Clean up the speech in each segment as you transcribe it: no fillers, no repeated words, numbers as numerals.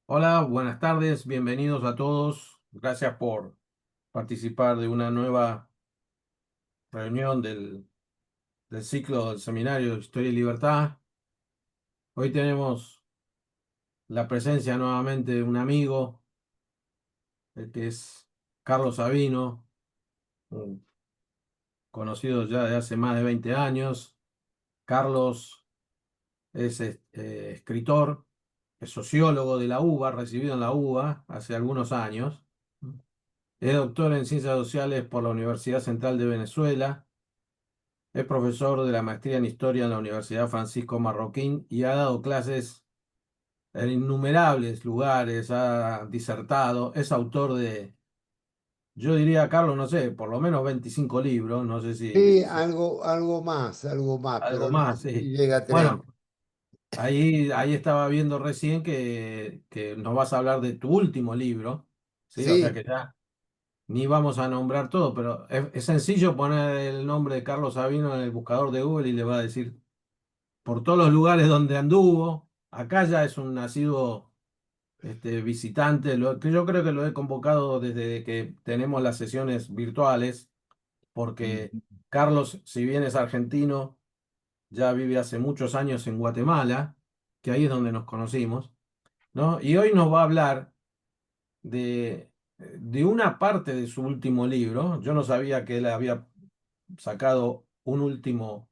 Hola, buenas tardes, bienvenidos a todos. Gracias por participar de una nueva reunión del ciclo del Seminario de Historia y Libertad. Hoy tenemos la presencia nuevamente de un amigo, el que es Carlos Sabino, un conocido ya de hace más de 20 años. Carlos es escritor, es sociólogo de la UBA, recibido en la UBA hace algunos años. Es doctor en Ciencias Sociales por la Universidad Central de Venezuela. Es profesor de la maestría en Historia en la Universidad Francisco Marroquín y ha dado clases en innumerables lugares, ha disertado, es autor de, yo diría, Carlos, no sé, por lo menos 25 libros, no sé Sí, si algo más, algo pero no más, sé si sí. llega a Bueno, 30. ahí estaba viendo recién que nos vas a hablar de tu último libro, ¿sí? O sea Sí, que ya ni vamos a nombrar todo, pero es sencillo poner el nombre de Carlos Sabino en el buscador de Google y le va a decir por todos los lugares donde anduvo. Acá ya es un nacido visitante, que yo creo que lo he convocado desde que tenemos las sesiones virtuales, porque mm, Carlos, si bien es argentino, ya vive hace muchos años en Guatemala, que ahí es donde nos conocimos, ¿no? Y hoy nos va a hablar de una parte de su último libro. Yo no sabía que él había sacado un último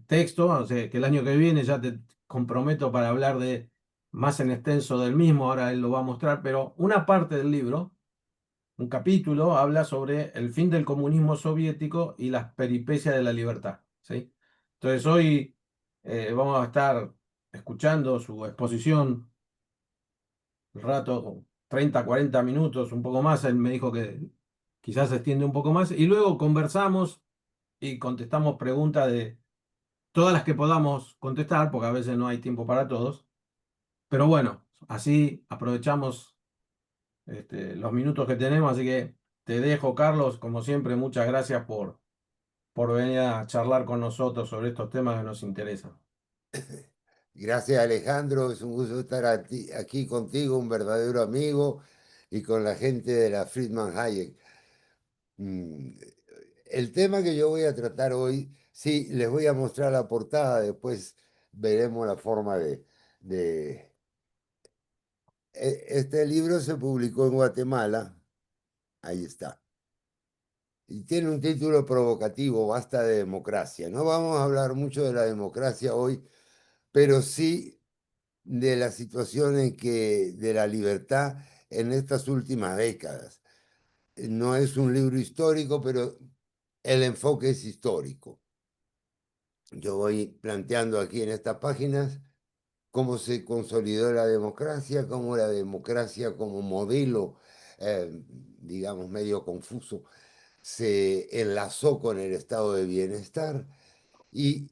texto, o sea, que el año que viene ya te comprometo para hablar de más en extenso del mismo, ahora él lo va a mostrar, pero una parte del libro, un capítulo, habla sobre el fin del comunismo soviético y las peripecias de la libertad, ¿sí? Entonces hoy vamos a estar escuchando su exposición, el rato, 30 40 minutos, un poco más, él me dijo que quizás se extiende un poco más, y luego conversamos y contestamos preguntas de todas las que podamos contestar, porque a veces no hay tiempo para todos. Pero bueno, así aprovechamos los minutos que tenemos, así que te dejo, Carlos, como siempre, muchas gracias por venir a charlar con nosotros sobre estos temas que nos interesan. gracias Alejandro, es un gusto estar aquí contigo, un verdadero amigo, y con la gente de la Friedman Hayek. Mm, El tema que yo voy a tratar hoy, sí, les voy a mostrar la portada, después veremos la forma de... Este libro se publicó en Guatemala, ahí está. Y tiene un título provocativo, Basta de democracia. No vamos a hablar mucho de la democracia hoy, pero sí de la situación en que, de la libertad en estas últimas décadas. No es un libro histórico, pero el enfoque es histórico. Yo voy planteando aquí en estas páginas cómo se consolidó la democracia, cómo la democracia como modelo, digamos, medio confuso, se enlazó con el estado de bienestar y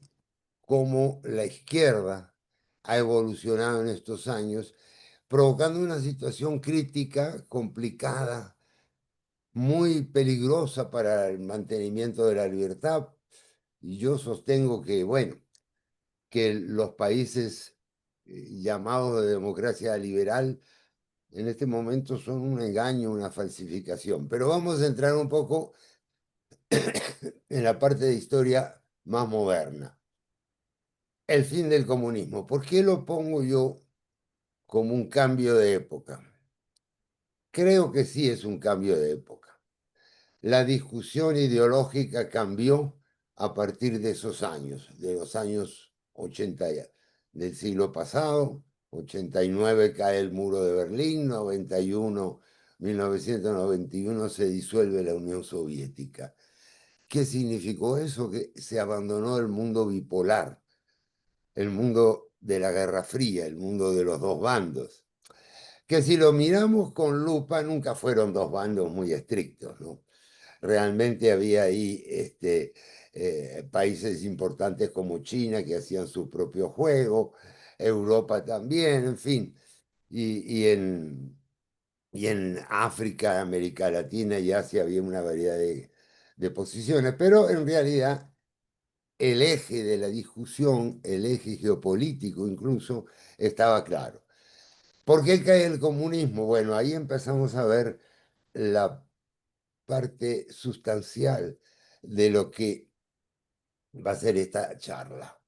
cómo la izquierda ha evolucionado en estos años, provocando una situación crítica, complicada, muy peligrosa para el mantenimiento de la libertad. Y yo sostengo que, bueno, que los países llamados de democracia liberal en este momento son un engaño, una falsificación. Pero vamos a entrar un poco en la parte de historia más moderna. El fin del comunismo. ¿Por qué lo pongo yo como un cambio de época? Creo que sí es un cambio de época. La discusión ideológica cambió a partir de esos años, de los años 80 del siglo pasado. 89 cae el muro de Berlín, 91, 1991 se disuelve la Unión Soviética. ¿Qué significó eso? Que se abandonó el mundo bipolar, el mundo de la Guerra Fría, el mundo de los dos bandos, que si lo miramos con lupa nunca fueron dos bandos muy estrictos, ¿no? Realmente había ahí países importantes como China que hacían su propio juego, Europa también, en fin, y en África, América Latina y Asia había una variedad de posiciones, pero en realidad el eje de la discusión, el eje geopolítico incluso, estaba claro. ¿Por qué cae el comunismo? Bueno, ahí empezamos a ver la parte sustancial de lo que va a ser esta charla.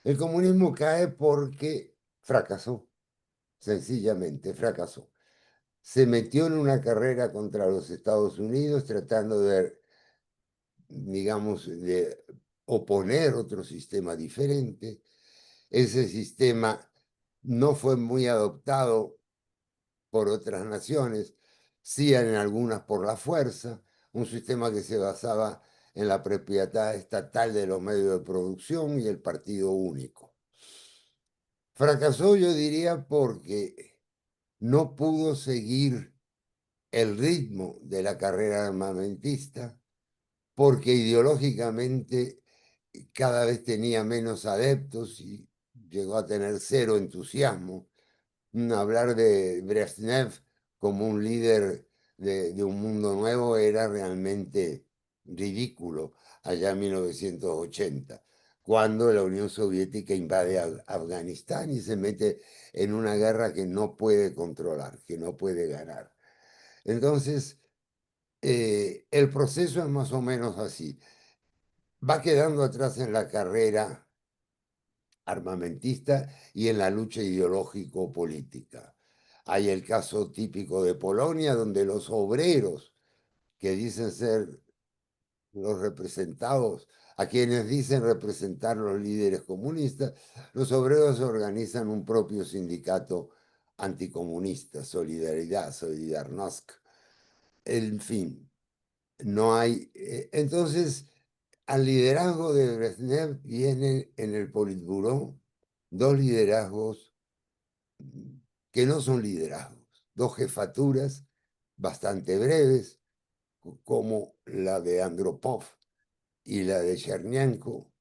El comunismo cae porque fracasó, sencillamente fracasó. Se metió en una carrera contra los Estados Unidos tratando de, digamos, de oponer otro sistema diferente. Ese sistema no fue muy adoptado por otras naciones, sí en algunas por la fuerza, un sistema que se basaba en la propiedad estatal de los medios de producción y el partido único. Fracasó, yo diría, porque no pudo seguir el ritmo de la carrera armamentista, porque ideológicamente cada vez tenía menos adeptos y llegó a tener cero entusiasmo. Hablar de Brezhnev como un líder de un mundo nuevo era realmente ridículo allá en 1980, cuando la Unión Soviética invade Afganistán y se mete en una guerra que no puede controlar, que no puede ganar. Entonces, el proceso es más o menos así. Va quedando atrás en la carrera armamentista y en la lucha ideológico-política. Hay el caso típico de Polonia, donde los obreros que dicen ser los representados, a quienes dicen representar los líderes comunistas, los obreros se organizan un propio sindicato anticomunista, Solidaridad, Solidarnosc. En fin, no hay. Entonces, al liderazgo de Brezhnev vienen en el Politburó dos liderazgos que no son liderazgos, dos jefaturas bastante breves, como la de Andropov y la de Chernenko,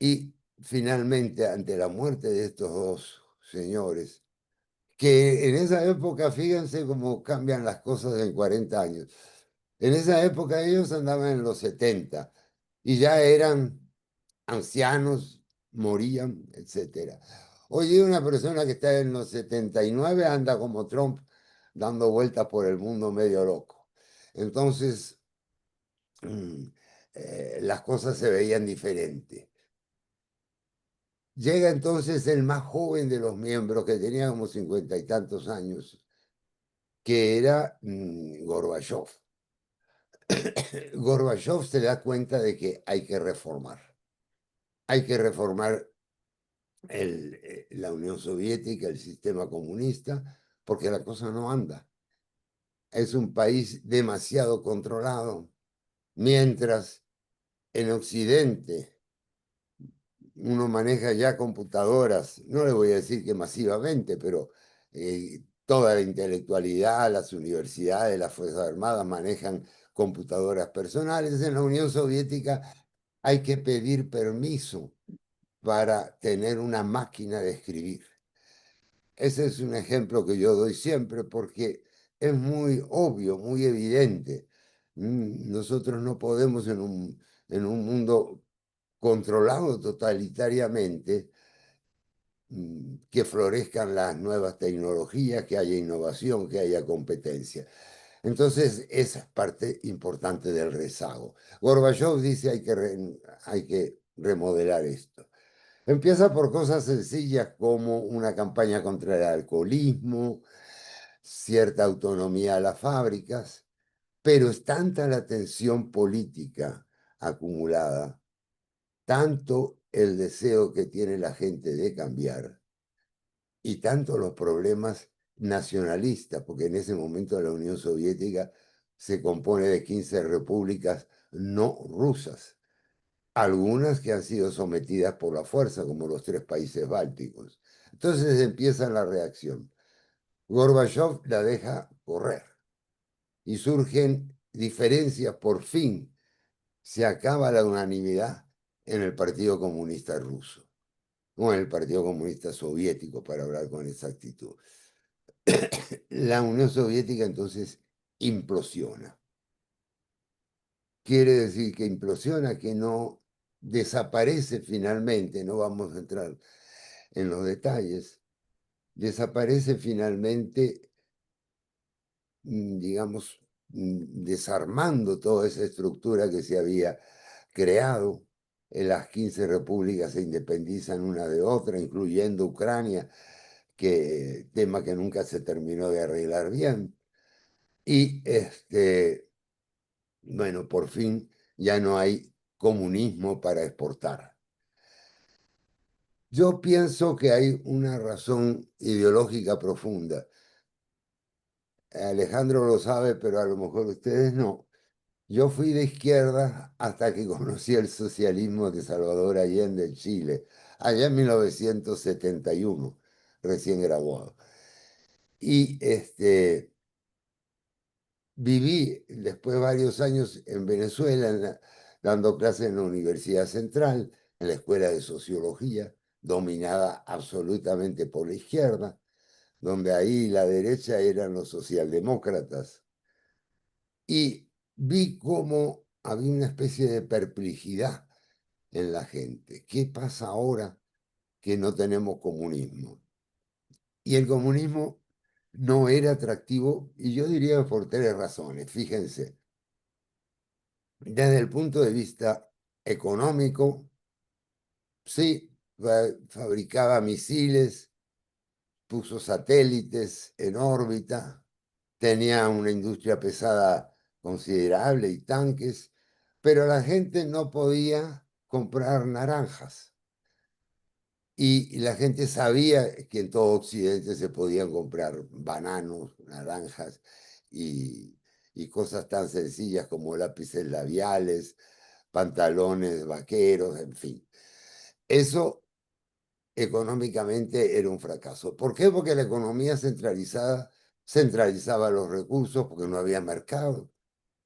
y finalmente ante la muerte de estos dos señores, que en esa época, fíjense cómo cambian las cosas en 40 años, en esa época ellos andaban en los 70 y ya eran ancianos, morían, etcétera. Hoy día una persona que está en los 79 anda como Trump dando vueltas por el mundo medio loco. Entonces, mm, las cosas se veían diferentes. Llega entonces el más joven de los miembros, que tenía como 50 y tantos años, que era Gorbachev. Gorbachev se da cuenta de que hay que reformar. Hay que reformar la Unión Soviética, el sistema comunista, porque la cosa no anda. Es un país demasiado controlado, mientras en Occidente uno maneja ya computadoras, no le voy a decir que masivamente, pero toda la intelectualidad, las universidades, las Fuerzas Armadas manejan computadoras personales. En la Unión Soviética hay que pedir permiso para tener una máquina de escribir. Ese es un ejemplo que yo doy siempre porque es muy obvio, muy evidente. Nosotros no podemos en un mundo controlado totalitariamente que florezcan las nuevas tecnologías, que haya innovación, que haya competencia. Entonces, esa es parte importante del rezago. Gorbachev dice hay que remodelar esto. Empieza por cosas sencillas como una campaña contra el alcoholismo, cierta autonomía a las fábricas, pero es tanta la tensión política acumulada, tanto el deseo que tiene la gente de cambiar y tanto los problemas nacionalistas, porque en ese momento la Unión Soviética se compone de 15 repúblicas no rusas, algunas que han sido sometidas por la fuerza, como los tres países bálticos. Entonces empieza la reacción. Gorbachev la deja correr y surgen diferencias por fin. Se acaba la unanimidad en el Partido Comunista Ruso, o en el Partido Comunista Soviético, para hablar con exactitud. La Unión Soviética entonces implosiona. Quiere decir que implosiona, que no desaparece finalmente, no vamos a entrar en los detalles, desaparece finalmente, digamos, desarmando toda esa estructura que se había creado. Las 15 repúblicas se independizan una de otra, incluyendo Ucrania, que tema que nunca se terminó de arreglar bien. Y bueno, por fin ya no hay comunismo para exportar. Yo pienso que hay una razón ideológica profunda. Alejandro lo sabe, pero a lo mejor ustedes no. Yo fui de izquierda hasta que conocí el socialismo de Salvador Allende en Chile, allá en 1971, recién graduado. Y viví después varios años en Venezuela, dando clases en la Universidad Central, en la Escuela de Sociología, dominada absolutamente por la izquierda, donde ahí la derecha eran los socialdemócratas. Y vi cómo había una especie de perplejidad en la gente. ¿Qué pasa ahora que no tenemos comunismo? Y el comunismo no era atractivo, y yo diría por tres razones. Fíjense, desde el punto de vista económico, sí, fabricaba misiles, puso satélites en órbita, tenía una industria pesada considerable y tanques, pero la gente no podía comprar naranjas. Y la gente sabía que en todo Occidente se podían comprar bananos, naranjas y cosas tan sencillas como lápices labiales, pantalones vaqueros, en fin. Eso económicamente era un fracaso. ¿Por qué? Porque la economía centralizada centralizaba los recursos porque no había mercado,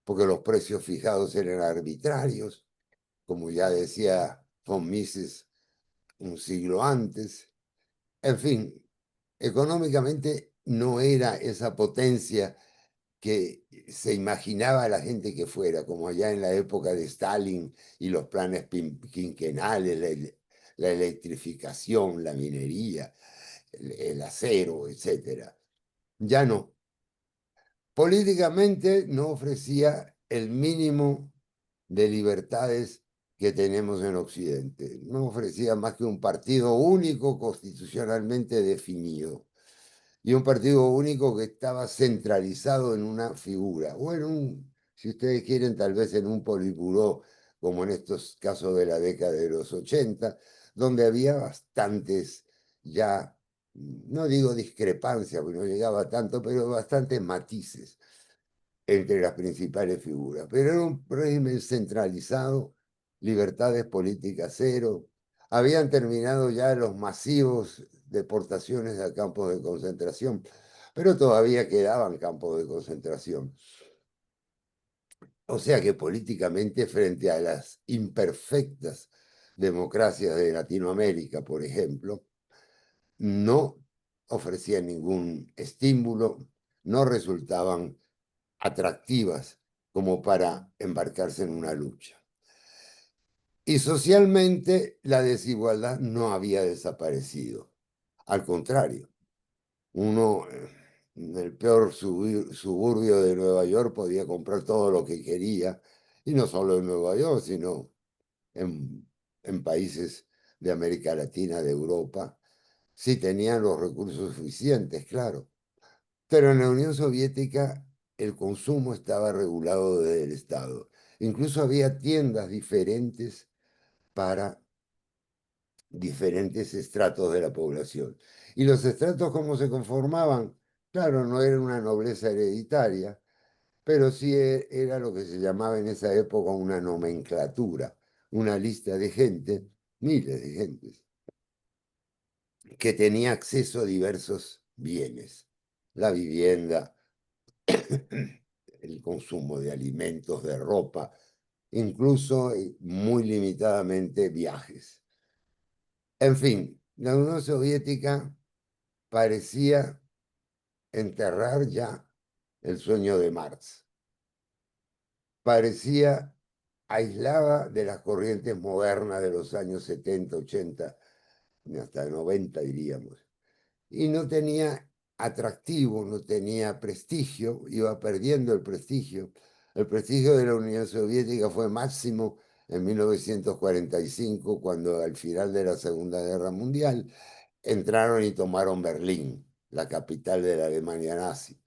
porque los precios fijados eran arbitrarios, como ya decía von Mises un siglo antes. En fin, económicamente no era esa potencia que se imaginaba la gente que fuera, como allá en la época de Stalin y los planes quinquenales, la electrificación, la minería, el acero, etcétera. Ya no. Políticamente no ofrecía el mínimo de libertades que tenemos en Occidente. No ofrecía más que un partido único constitucionalmente definido y un partido único que estaba centralizado en una figura o en un, si ustedes quieren, tal vez en un politburó, como en estos casos de la década de los 80, donde había bastantes ya, no digo discrepancias, porque no llegaba tanto, pero bastantes matices entre las principales figuras. Pero era un régimen centralizado, libertades políticas cero. Habían terminado ya los masivos deportaciones a campos de concentración, pero todavía quedaban campos de concentración. O sea que políticamente, frente a las imperfectas democracias de Latinoamérica, por ejemplo, no ofrecían ningún estímulo, no resultaban atractivas como para embarcarse en una lucha. Y socialmente la desigualdad no había desaparecido. Al contrario, uno en el peor suburbio de Nueva York podía comprar todo lo que quería, y no solo en Nueva York, sino en países de América Latina, de Europa, si tenían los recursos suficientes, claro. Pero en la Unión Soviética el consumo estaba regulado desde el Estado. Incluso había tiendas diferentes para diferentes estratos de la población. Y los estratos, ¿cómo se conformaban? Claro, no era una nobleza hereditaria, pero sí era lo que se llamaba en esa época una nomenclatura, una lista de gente, miles de gentes, que tenía acceso a diversos bienes. La vivienda, el consumo de alimentos, de ropa, incluso muy limitadamente viajes. En fin, la Unión Soviética parecía enterrar ya el sueño de Marx. Parecía aislada de las corrientes modernas de los años 70, 80, y hasta 90 diríamos. Y no tenía atractivo, no tenía prestigio, iba perdiendo el prestigio. El prestigio de la Unión Soviética fue máximo en 1945, cuando al final de la Segunda Guerra Mundial entraron y tomaron Berlín, la capital de la Alemania nazi.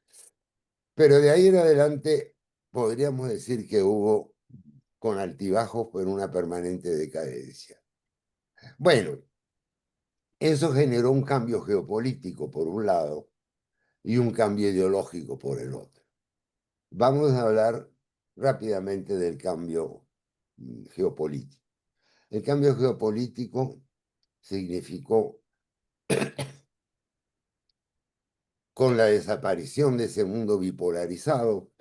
Pero de ahí en adelante podríamos decir que hubo con altibajos, pero una permanente decadencia. Bueno, eso generó un cambio geopolítico por un lado y un cambio ideológico por el otro. Vamos a hablar rápidamente del cambio geopolítico. El cambio geopolítico significó, con la desaparición de ese mundo bipolarizado,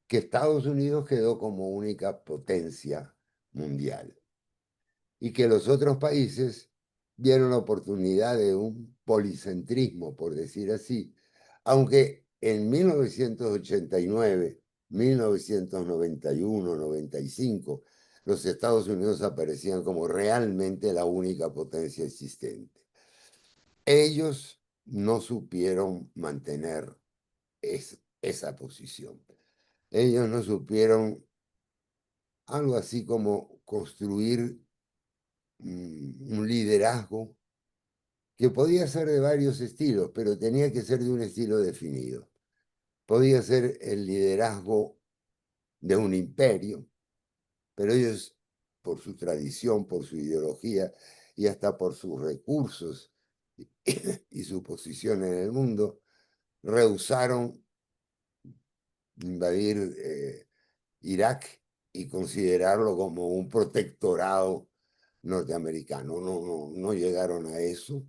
que Estados Unidos quedó como única potencia mundial y que los otros países vieron la oportunidad de un policentrismo, por decir así, aunque en 1989, 1991, 95, los Estados Unidos aparecían como realmente la única potencia existente. Ellos no supieron mantener esa posición. Ellos no supieron algo así como construir un liderazgo que podía ser de varios estilos, pero tenía que ser de un estilo definido. Podía ser el liderazgo de un imperio, pero ellos, por su tradición, por su ideología y hasta por sus recursos y su posición en el mundo, rehusaron invadir Irak y considerarlo como un protectorado norteamericano. No llegaron a eso.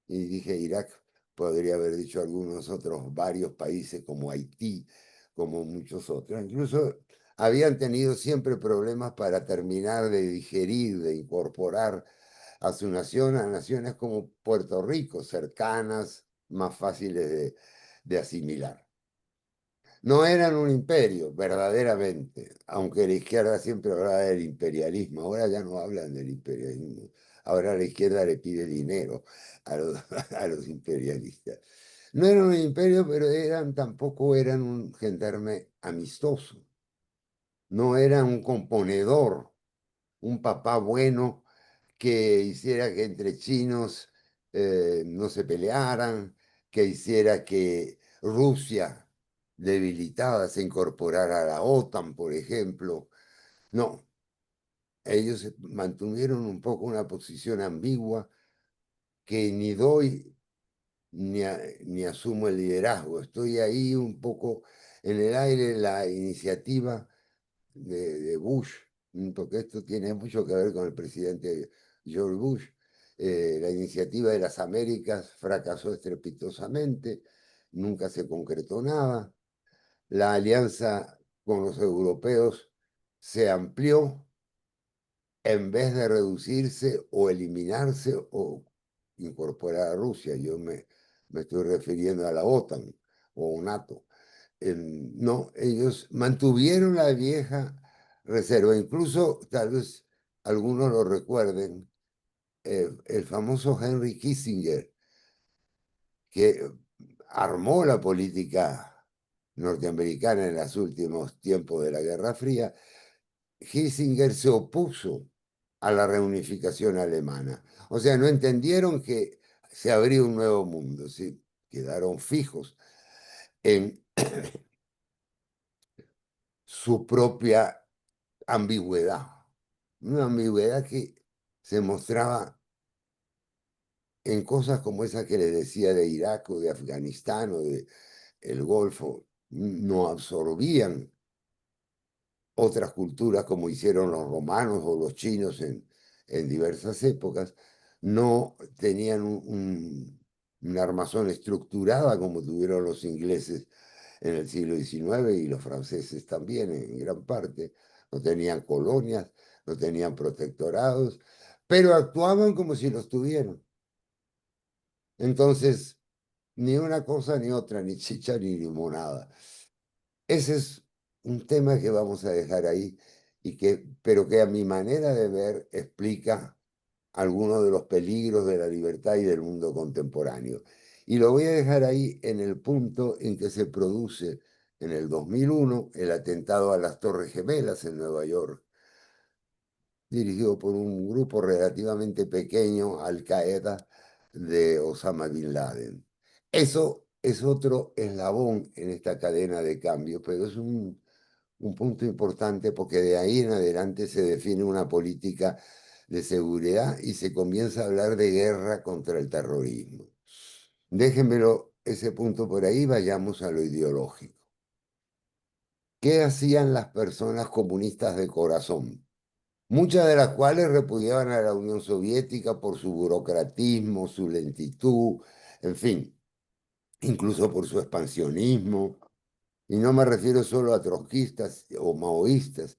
Y dije Irak, podría haber dicho algunos otros varios países como Haití, como muchos otros. Incluso habían tenido siempre problemas para terminar de digerir, de incorporar a su nación a naciones como Puerto Rico, cercanas, más fáciles de asimilar. No eran un imperio, verdaderamente, aunque la izquierda siempre hablaba del imperialismo, ahora ya no hablan del imperialismo, ahora la izquierda le pide dinero a los, a los imperialistas. No eran un imperio, pero tampoco eran un gendarme amistoso, no eran un componedor, un papá bueno que hiciera que entre chinos no se pelearan, que hiciera que Rusia debilitada se incorporara a la OTAN, por ejemplo. No, ellos mantuvieron un poco una posición ambigua que ni doy ni asumo el liderazgo. Estoy ahí un poco en el aire, la iniciativa de Bush, porque esto tiene mucho que ver con el presidente George Bush. La iniciativa de las Américas fracasó estrepitosamente, nunca se concretó nada. La alianza con los europeos se amplió en vez de reducirse o eliminarse o incorporar a Rusia. Me estoy refiriendo a la OTAN o NATO. No, ellos mantuvieron la vieja reserva. Incluso, tal vez algunos lo recuerden, el famoso Henry Kissinger, que armó la política norteamericana en los últimos tiempos de la Guerra Fría. Kissinger se opuso a la reunificación alemana. O sea, no entendieron que se abría un nuevo mundo, ¿sí? Quedaron fijos en su propia ambigüedad. Una ambigüedad que se mostraba en cosas como esa que les decía de Irak o de Afganistán o de el Golfo. No absorbían otras culturas como hicieron los romanos o los chinos en diversas épocas, no tenían una armazón estructurada como tuvieron los ingleses en el siglo XIX y los franceses también en gran parte, no tenían colonias, no tenían protectorados, pero actuaban como si los tuvieran. Entonces, ni una cosa ni otra, ni chicha ni limonada. Ese es un tema que vamos a dejar ahí pero que a mi manera de ver explica algunos de los peligros de la libertad y del mundo contemporáneo. Y lo voy a dejar ahí en el punto en que se produce en el 2001 el atentado a las Torres Gemelas en Nueva York, dirigido por un grupo relativamente pequeño, Al Qaeda, de Osama Bin Laden. Eso es otro eslabón en esta cadena de cambio, pero es un punto importante porque de ahí en adelante se define una política de seguridad y se comienza a hablar de guerra contra el terrorismo. Déjenmelo ese punto por ahí, vayamos a lo ideológico. ¿Qué hacían las personas comunistas de corazón? Muchas de las cuales repudiaban a la Unión Soviética por su burocratismo, su lentitud, en fin, incluso por su expansionismo. Y no me refiero solo a trotskistas o maoístas,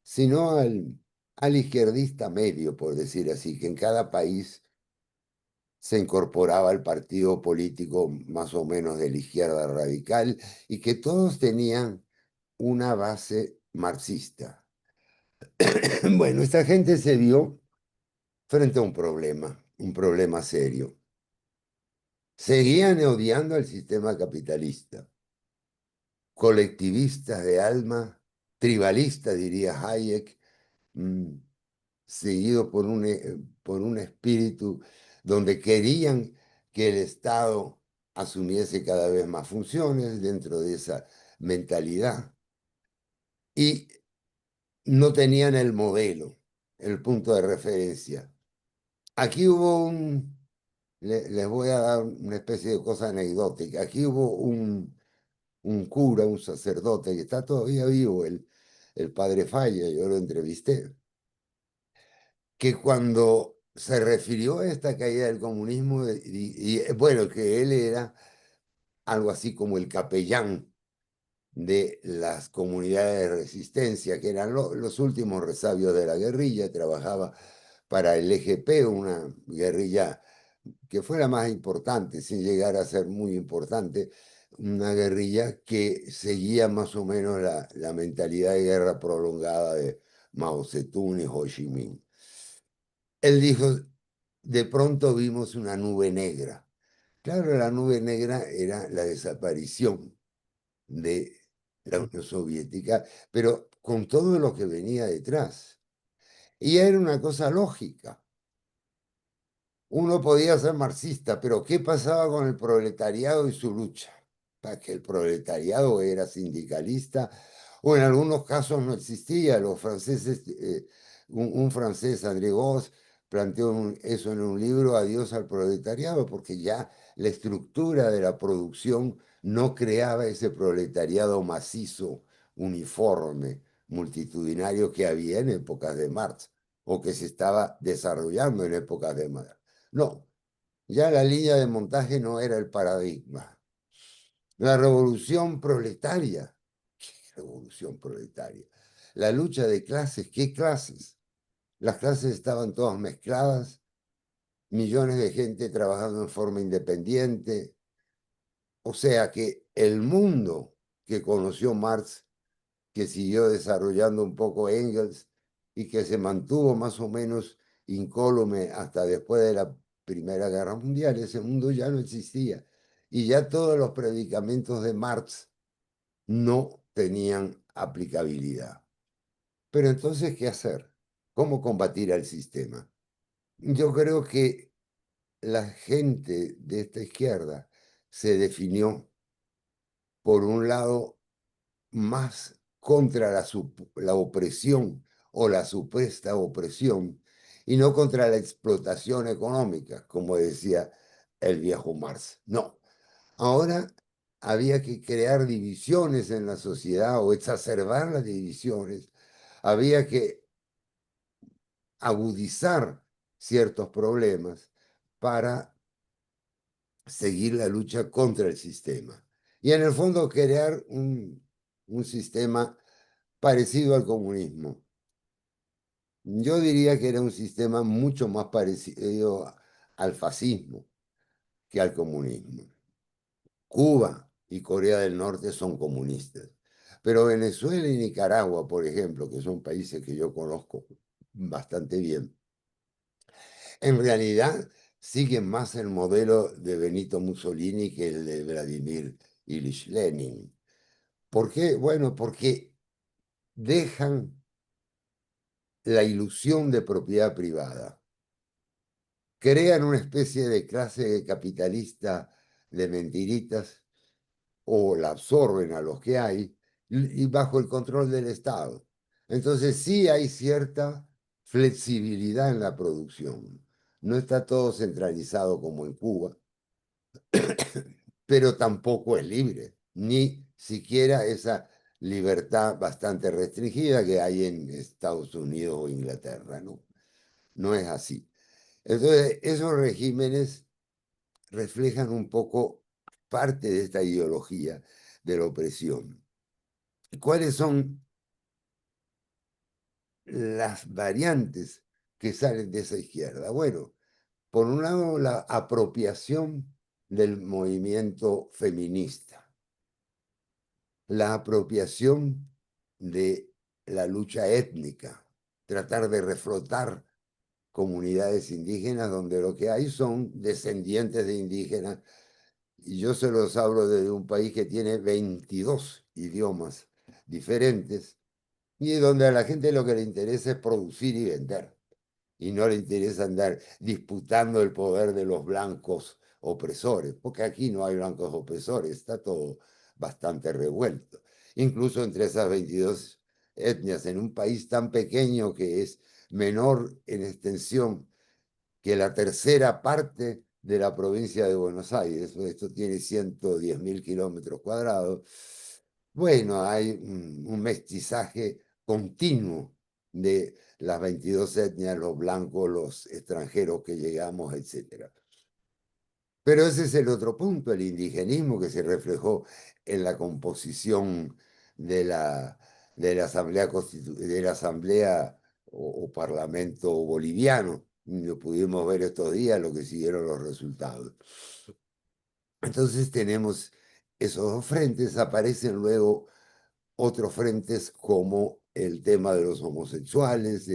sino al izquierdista medio, por decir así, que en cada país se incorporaba al partido político más o menos de la izquierda radical y que todos tenían una base marxista. Bueno, esta gente se vio frente a un problema serio. Seguían odiando al sistema capitalista, colectivistas de alma, tribalistas, diría Hayek, mm, seguido por un espíritu donde querían que el Estado asumiese cada vez más funciones dentro de esa mentalidad y no tenían el modelo, el punto de referencia. Aquí hubo les voy a dar una especie de cosa anecdótica, aquí hubo un cura, un sacerdote que está todavía vivo, el padre Falla, yo lo entrevisté, que cuando se refirió a esta caída del comunismo, bueno, que él era algo así como el capellán de las comunidades de resistencia, que eran los últimos resabios de la guerrilla, trabajaba para el EGP, una guerrilla que fue la más importante, sin llegar a ser muy importante, una guerrilla que seguía más o menos la mentalidad de guerra prolongada de Mao Zedong y Ho Chi Minh. Él dijo, de pronto vimos una nube negra. Claro, la nube negra era la desaparición de la Unión Soviética, pero con todo lo que venía detrás. Y era una cosa lógica. Uno podía ser marxista, pero ¿qué pasaba con el proletariado y su lucha? Para que el proletariado era sindicalista, o en algunos casos no existía. Los franceses, un francés, André Gauss, planteó eso en un libro, Adiós al proletariado, porque ya la estructura de la producción no creaba ese proletariado macizo, uniforme, multitudinario que había en épocas de Marx, o que se estaba desarrollando en épocas de Marx. No, ya la línea de montaje no era el paradigma. La revolución proletaria, ¿qué revolución proletaria? La lucha de clases, ¿qué clases? Las clases estaban todas mezcladas, millones de gente trabajando en forma independiente. O sea que el mundo que conoció Marx, que siguió desarrollando un poco Engels y que se mantuvo más o menos incólume hasta después de la Primera Guerra Mundial, ese mundo ya no existía. Y ya todos los predicamentos de Marx no tenían aplicabilidad. Pero entonces, ¿qué hacer? ¿Cómo combatir al sistema? Yo creo que la gente de esta izquierda se definió, por un lado, más contra la opresión o la supuesta opresión y no contra la explotación económica, como decía el viejo Marx. No, ahora había que crear divisiones en la sociedad o exacerbar las divisiones, había que agudizar ciertos problemas para seguir la lucha contra el sistema. Y en el fondo crear un sistema parecido al comunismo. Yo diría que era un sistema mucho más parecido al fascismo que al comunismo. Cuba y Corea del Norte son comunistas. Pero Venezuela y Nicaragua, por ejemplo, que son países que yo conozco bastante bien, en realidad siguen más el modelo de Benito Mussolini que el de Vladimir Ilich Lenin. ¿Por qué? Bueno, porque dejan la ilusión de propiedad privada, crean una especie de clase capitalista de mentiritas o la absorben a los que hay y bajo el control del Estado. Entonces sí hay cierta flexibilidad en la producción. No está todo centralizado como en Cuba, pero tampoco es libre, ni siquiera esa libertad bastante restringida que hay en Estados Unidos o Inglaterra, ¿no? No es así. Entonces, esos regímenes reflejan un poco parte de esta ideología de la opresión. ¿Cuáles son las variantes que salen de esa izquierda? Bueno, por un lado, la apropiación del movimiento feminista, la apropiación de la lucha étnica, tratar de reflotar comunidades indígenas donde lo que hay son descendientes de indígenas. Y yo se los hablo desde un país que tiene 22 idiomas diferentes y donde a la gente lo que le interesa es producir y vender. Y no le interesa andar disputando el poder de los blancos opresores, porque aquí no hay blancos opresores, está todo bastante revuelto. Incluso entre esas 22 etnias, en un país tan pequeño que es menor en extensión que la tercera parte de la provincia de Buenos Aires. Esto tiene 110.000 kilómetros cuadrados. Bueno, hay un mestizaje continuo de las 22 etnias, los blancos, los extranjeros que llegamos, etcétera. Pero ese es el otro punto, el indigenismo que se reflejó en la composición de la Asamblea o Parlamento boliviano. Lo pudimos ver estos días, lo que siguieron los resultados. Entonces tenemos esos dos frentes, aparecen luego otros frentes como el tema de los homosexuales,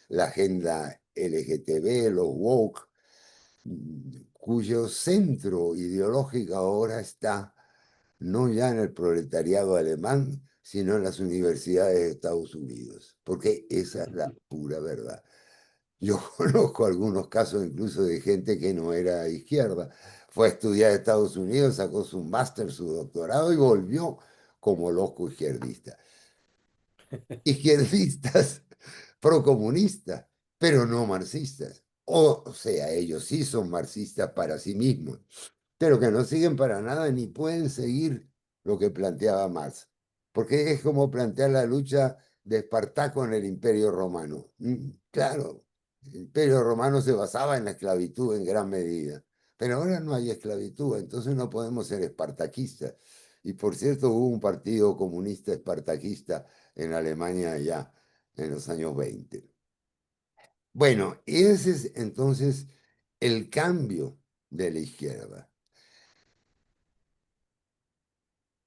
la agenda LGTB, los woke, cuyo centro ideológico ahora está no ya en el proletariado alemán, sino en las universidades de Estados Unidos, porque esa es la pura verdad. Yo conozco algunos casos incluso de gente que no era de izquierda, fue a estudiar a Estados Unidos, sacó su máster, su doctorado y volvió como loco izquierdista. Izquierdistas procomunistas, pero no marxistas. O sea, ellos sí son marxistas para sí mismos, pero que no siguen para nada ni pueden seguir lo que planteaba Marx, porque es como plantear la lucha de Espartaco en el Imperio Romano. Claro, el Imperio Romano se basaba en la esclavitud en gran medida, pero ahora no hay esclavitud, entonces no podemos ser espartaquistas. Y por cierto, hubo un partido comunista espartaquista en Alemania ya en los años 20. Bueno, ese es entonces el cambio de la izquierda.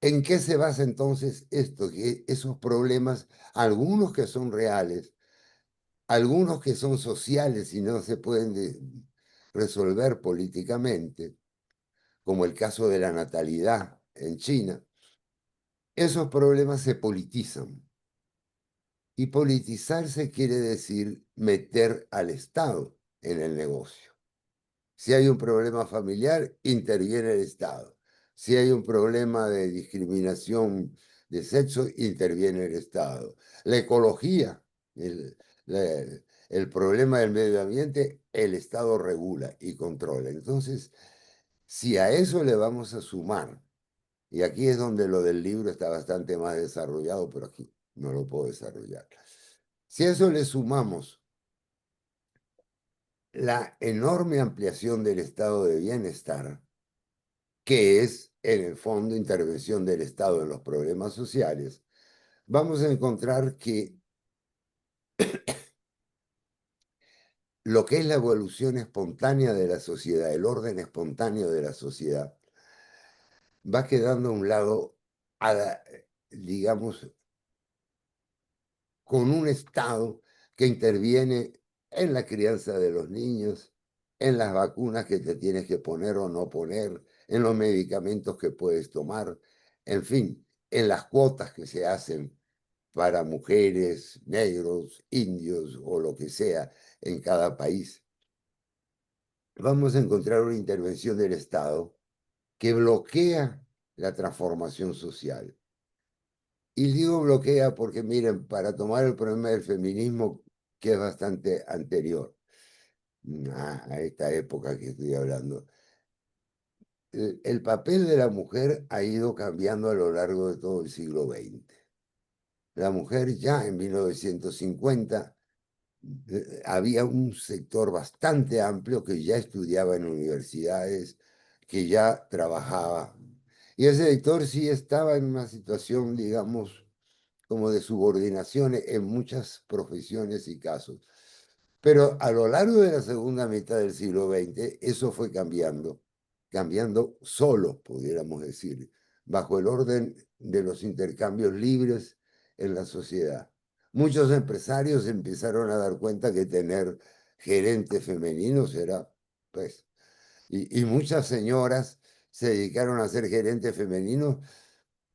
¿En qué se basa entonces esto? Que esos problemas, algunos que son reales, algunos que son sociales y no se pueden resolver políticamente, como el caso de la natalidad en China, esos problemas se politizan. Y politizarse quiere decir meter al Estado en el negocio. Si hay un problema familiar, interviene el Estado. Si hay un problema de discriminación de sexo, interviene el Estado. La ecología, la- el problema del medio ambiente, el Estado regula y controla. Entonces, si a eso le vamos a sumar, y aquí es donde lo del libro está bastante más desarrollado, pero aquí no lo puedo desarrollar. Si a eso le sumamos la enorme ampliación del estado de bienestar, que es en el fondo intervención del Estado en los problemas sociales, vamos a encontrar que lo que es la evolución espontánea de la sociedad, el orden espontáneo de la sociedad, va quedando a un lado digamos, con un Estado que interviene en la crianza de los niños, en las vacunas que te tienes que poner o no poner, en los medicamentos que puedes tomar, en fin, en las cuotas que se hacen para mujeres, negros, indios o lo que sea en cada país. Vamos a encontrar una intervención del Estado que bloquea la transformación social. Y digo bloquea porque, miren, para tomar el problema del feminismo, que es bastante anterior a esta época que estoy hablando, el papel de la mujer ha ido cambiando a lo largo de todo el siglo XX. La mujer ya en 1950 había un sector bastante amplio que ya estudiaba en universidades, que ya trabajaba. Y ese sector sí estaba en una situación, digamos, como de subordinación en muchas profesiones y casos. Pero a lo largo de la segunda mitad del siglo XX, eso fue cambiando, cambiando solo, pudiéramos decir, bajo el orden de los intercambios libres en la sociedad. Muchos empresarios empezaron a dar cuenta que tener gerentes femeninos era, pues, y muchas señoras se dedicaron a ser gerentes femeninos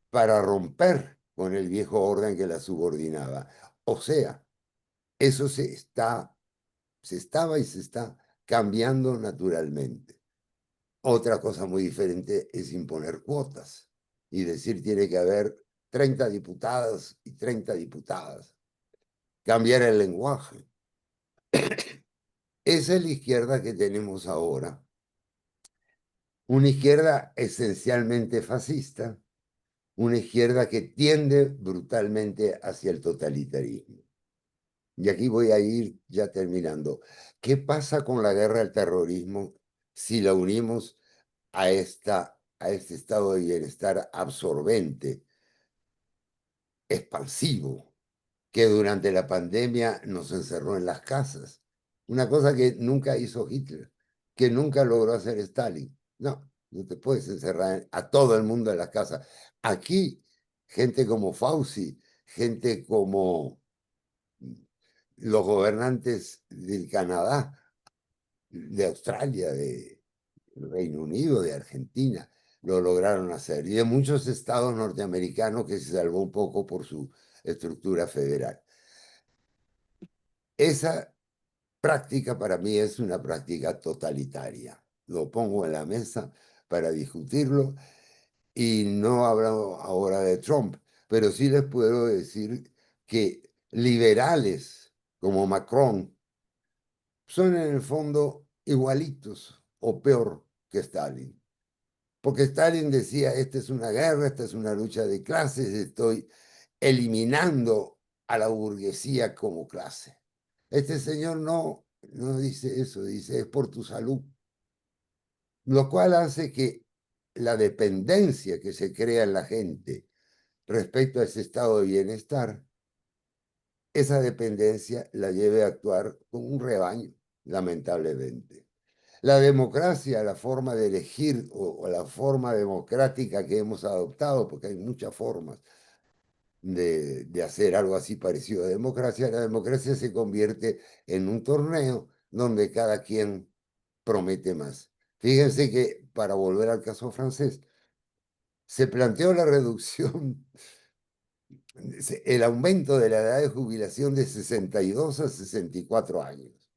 para romper con el viejo orden que la subordinaba. O sea, eso se estaba y se está cambiando naturalmente. Otra cosa muy diferente es imponer cuotas y decir tiene que haber 30 diputados y 30 diputadas. Cambiar el lenguaje. Esa es la izquierda que tenemos ahora. Una izquierda esencialmente fascista, una izquierda que tiende brutalmente hacia el totalitarismo. Y aquí voy a ir ya terminando. ¿Qué pasa con la guerra al terrorismo si la unimos a este estado de bienestar absorbente, expansivo, que durante la pandemia nos encerró en las casas? Una cosa que nunca hizo Hitler, que nunca logró hacer Stalin. No, no te puedes encerrar a todo el mundo en las casas. Aquí, gente como Fauci, gente como los gobernantes del Canadá, de Australia, de Reino Unido, de Argentina, lo lograron hacer. Y de muchos estados norteamericanos que se salvó un poco por su estructura federal. Esa práctica para mí es una práctica totalitaria. Lo pongo en la mesa para discutirlo y no hablo ahora de Trump, pero sí les puedo decir que liberales como Macron son en el fondo igualitos o peor que Stalin. Porque Stalin decía, esta es una guerra, esta es una lucha de clases, estoy eliminando a la burguesía como clase. Este señor no dice eso, dice, es por tu salud. Lo cual hace que la dependencia que se crea en la gente respecto a ese estado de bienestar, esa dependencia la lleve a actuar como un rebaño, lamentablemente. La democracia, la forma de elegir o la forma democrática que hemos adoptado, porque hay muchas formas de hacer algo así parecido a democracia, la democracia se convierte en un torneo donde cada quien promete más. Fíjense que, para volver al caso francés, se planteó la reducción, el aumento de la edad de jubilación de 62 a 64 años.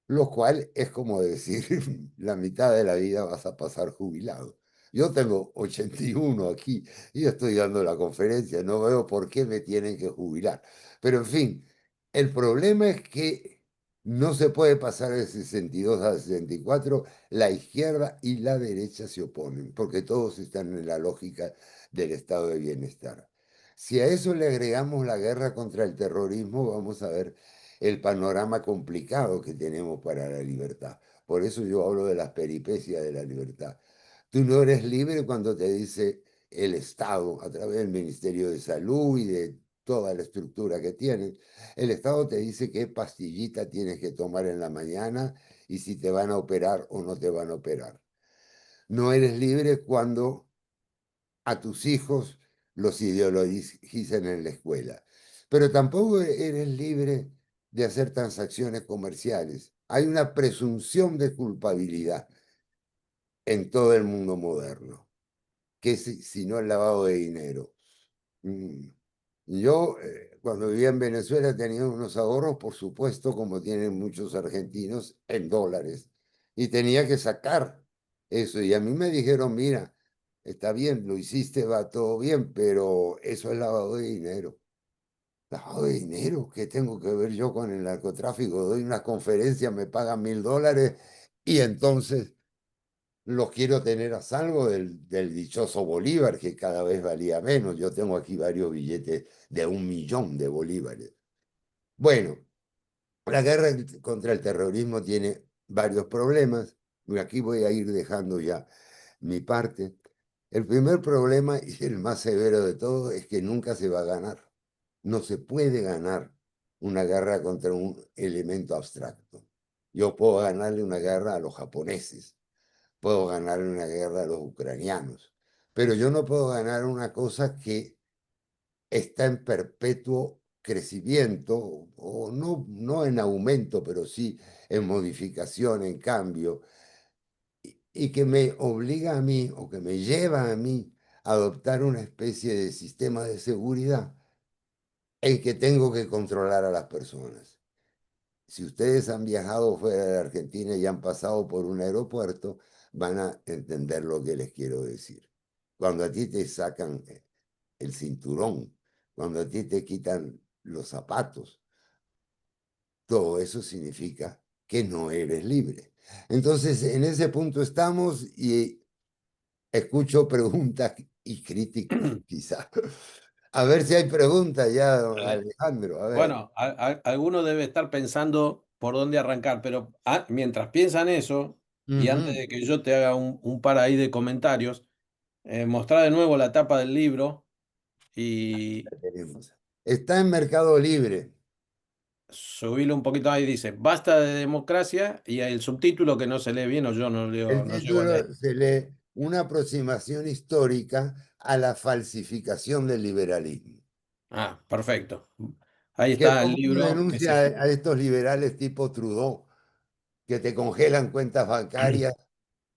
Lo cual es como decir, la mitad de la vida vas a pasar jubilado. Yo tengo 81 aquí y estoy dando la conferencia, no veo por qué me tienen que jubilar. Pero en fin, el problema es que no se puede pasar de 62 a 64, la izquierda y la derecha se oponen, porque todos están en la lógica del estado de bienestar. Si a eso le agregamos la guerra contra el terrorismo, vamos a ver el panorama complicado que tenemos para la libertad. Por eso yo hablo de las peripecias de la libertad. Tú no eres libre cuando te dice el Estado, a través del Ministerio de Salud y de toda la estructura que tienen. El Estado te dice qué pastillita tienes que tomar en la mañana y si te van a operar o no te van a operar. No eres libre cuando a tus hijos los ideologicen en la escuela. Pero tampoco eres libre de hacer transacciones comerciales. Hay una presunción de culpabilidad en todo el mundo moderno, que es si no el lavado de dinero. Mm. Yo, cuando vivía en Venezuela, tenía unos ahorros, por supuesto, como tienen muchos argentinos, en dólares. Y tenía que sacar eso. Y a mí me dijeron, mira, está bien, lo hiciste, va todo bien, pero eso es lavado de dinero. ¿Lavado de dinero? ¿Qué tengo que ver yo con el narcotráfico? Doy una conferencia, me pagan $1000 y entonces los quiero tener a salvo del dichoso Bolívar, que cada vez valía menos. Yo tengo aquí varios billetes de 1 millón de bolívares. Bueno, la guerra contra el terrorismo tiene varios problemas. Y aquí voy a ir dejando ya mi parte. El primer problema y el más severo de todo es que nunca se va a ganar. No se puede ganar una guerra contra un elemento abstracto. Yo puedo ganarle una guerra a los japoneses, puedo ganar una guerra a los ucranianos, pero yo no puedo ganar una cosa que está en perpetuo crecimiento, o no, no en aumento, pero sí en modificación, en cambio, y que me obliga a mí o que me lleva a mí a adoptar una especie de sistema de seguridad en que tengo que controlar a las personas. Si ustedes han viajado fuera de Argentina y han pasado por un aeropuerto, van a entender lo que les quiero decir. Cuando a ti te sacan el cinturón, cuando a ti te quitan los zapatos, todo eso significa que no eres libre. Entonces, en ese punto estamos y escucho preguntas y críticas, quizá. A ver si hay preguntas ya, don Dale. Alejandro. A ver. Bueno, alguno debe estar pensando por dónde arrancar, pero mientras piensan eso, y antes Ujú. de que yo te haga un par ahí de comentarios, mostrar de nuevo la tapa del libro y La tenemos. Está en Mercado Libre. subirlo un poquito ahí. Dice, basta de democracia, y el subtítulo que no se lee bien o yo no leo, El no llego a leer. título se lee Una aproximación histórica a la falsificación del liberalismo. Ah, perfecto. Ahí Que está el como uno libro que denuncia se... a estos liberales tipo Trudeau, que te congelan cuentas bancarias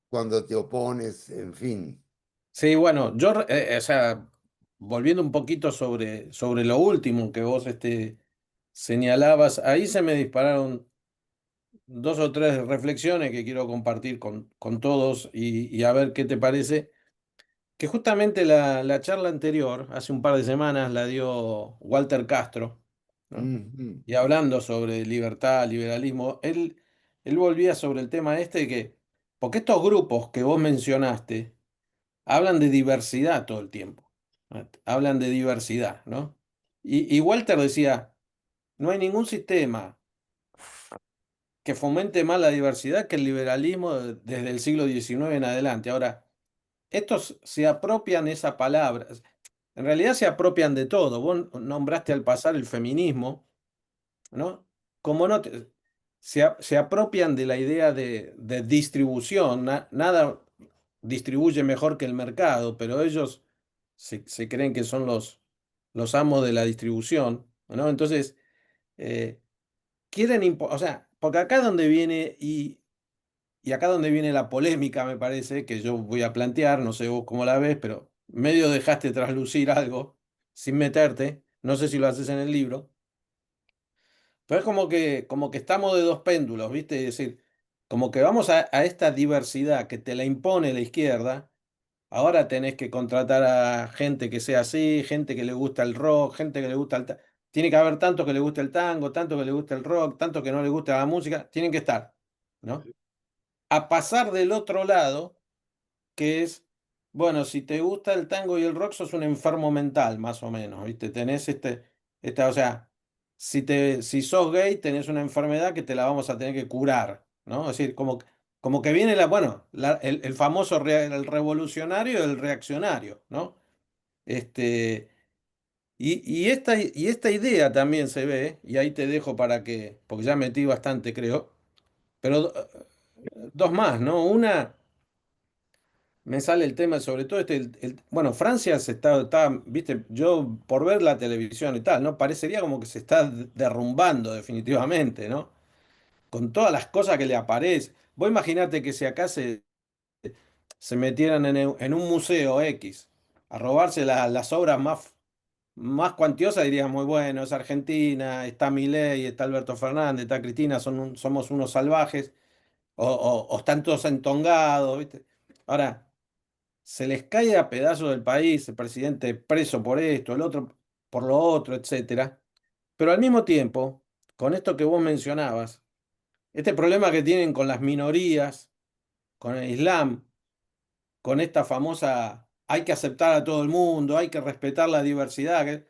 cuando te opones, en fin. Sí, bueno, yo, o sea, volviendo un poquito sobre lo último que vos señalabas, ahí se me dispararon dos o tres reflexiones que quiero compartir con todos y a ver qué te parece. Que justamente la charla anterior, hace un par de semanas, la dio Walter Castro, ¿no? Ujú, Y hablando sobre libertad, liberalismo, él volvía sobre el tema este de que, porque estos grupos que vos mencionaste, hablan de diversidad todo el tiempo. ¿No? Hablan de diversidad, ¿no? Y Walter decía, no hay ningún sistema que fomente más la diversidad que el liberalismo desde el siglo XIX en adelante. Ahora, estos se apropian esa palabra, en realidad se apropian de todo. Vos nombraste al pasar el feminismo, ¿no? Como no se apropian de la idea de distribución, nada distribuye mejor que el mercado, pero ellos se creen que son los amos de la distribución, ¿no? Entonces, eh, o sea, porque acá es donde viene, y acá donde viene la polémica, me parece, que yo voy a plantear, no sé vos cómo la ves, pero medio dejaste traslucir algo sin meterte, no sé si lo haces en el libro. Pero es como que estamos de dos péndulos, ¿viste? Es decir, como que vamos a esta diversidad que te la impone la izquierda. Ahora tenés que contratar a gente que sea así, gente que le gusta el rock, gente que le gusta Tiene que haber tanto que le guste el tango, tanto que le guste el rock, tanto que no le guste la música. Tienen que estar, ¿no? A pasar del otro lado, que es, bueno, si te gusta el tango y el rock, sos un enfermo mental, más o menos, ¿viste? Tenés o sea, si sos gay, tenés una enfermedad que te la vamos a tener que curar, ¿no? Es decir, como que viene bueno, el famoso el revolucionario y el reaccionario, ¿no? Este, y esta idea también se ve, y ahí te dejo porque ya metí bastante, creo, pero dos más, ¿no? Una me sale el tema, sobre todo bueno, Francia se viste, yo por ver la televisión y tal, ¿no? Parecería como que se está derrumbando definitivamente, ¿no? Con todas las cosas que le aparecen. Vos imaginate que si acá se metieran en un museo X a robarse las obras más cuantiosas, dirías muy bueno, es Argentina, está Milei, está Alberto Fernández, está Cristina, somos unos salvajes, o están todos entongados, ¿viste? Ahora, se les cae a pedazos del país, el presidente preso por esto, el otro por lo otro, etcétera. Pero al mismo tiempo, con esto que vos mencionabas, este problema que tienen con las minorías, con el Islam, con esta famosa, hay que aceptar a todo el mundo, hay que respetar la diversidad,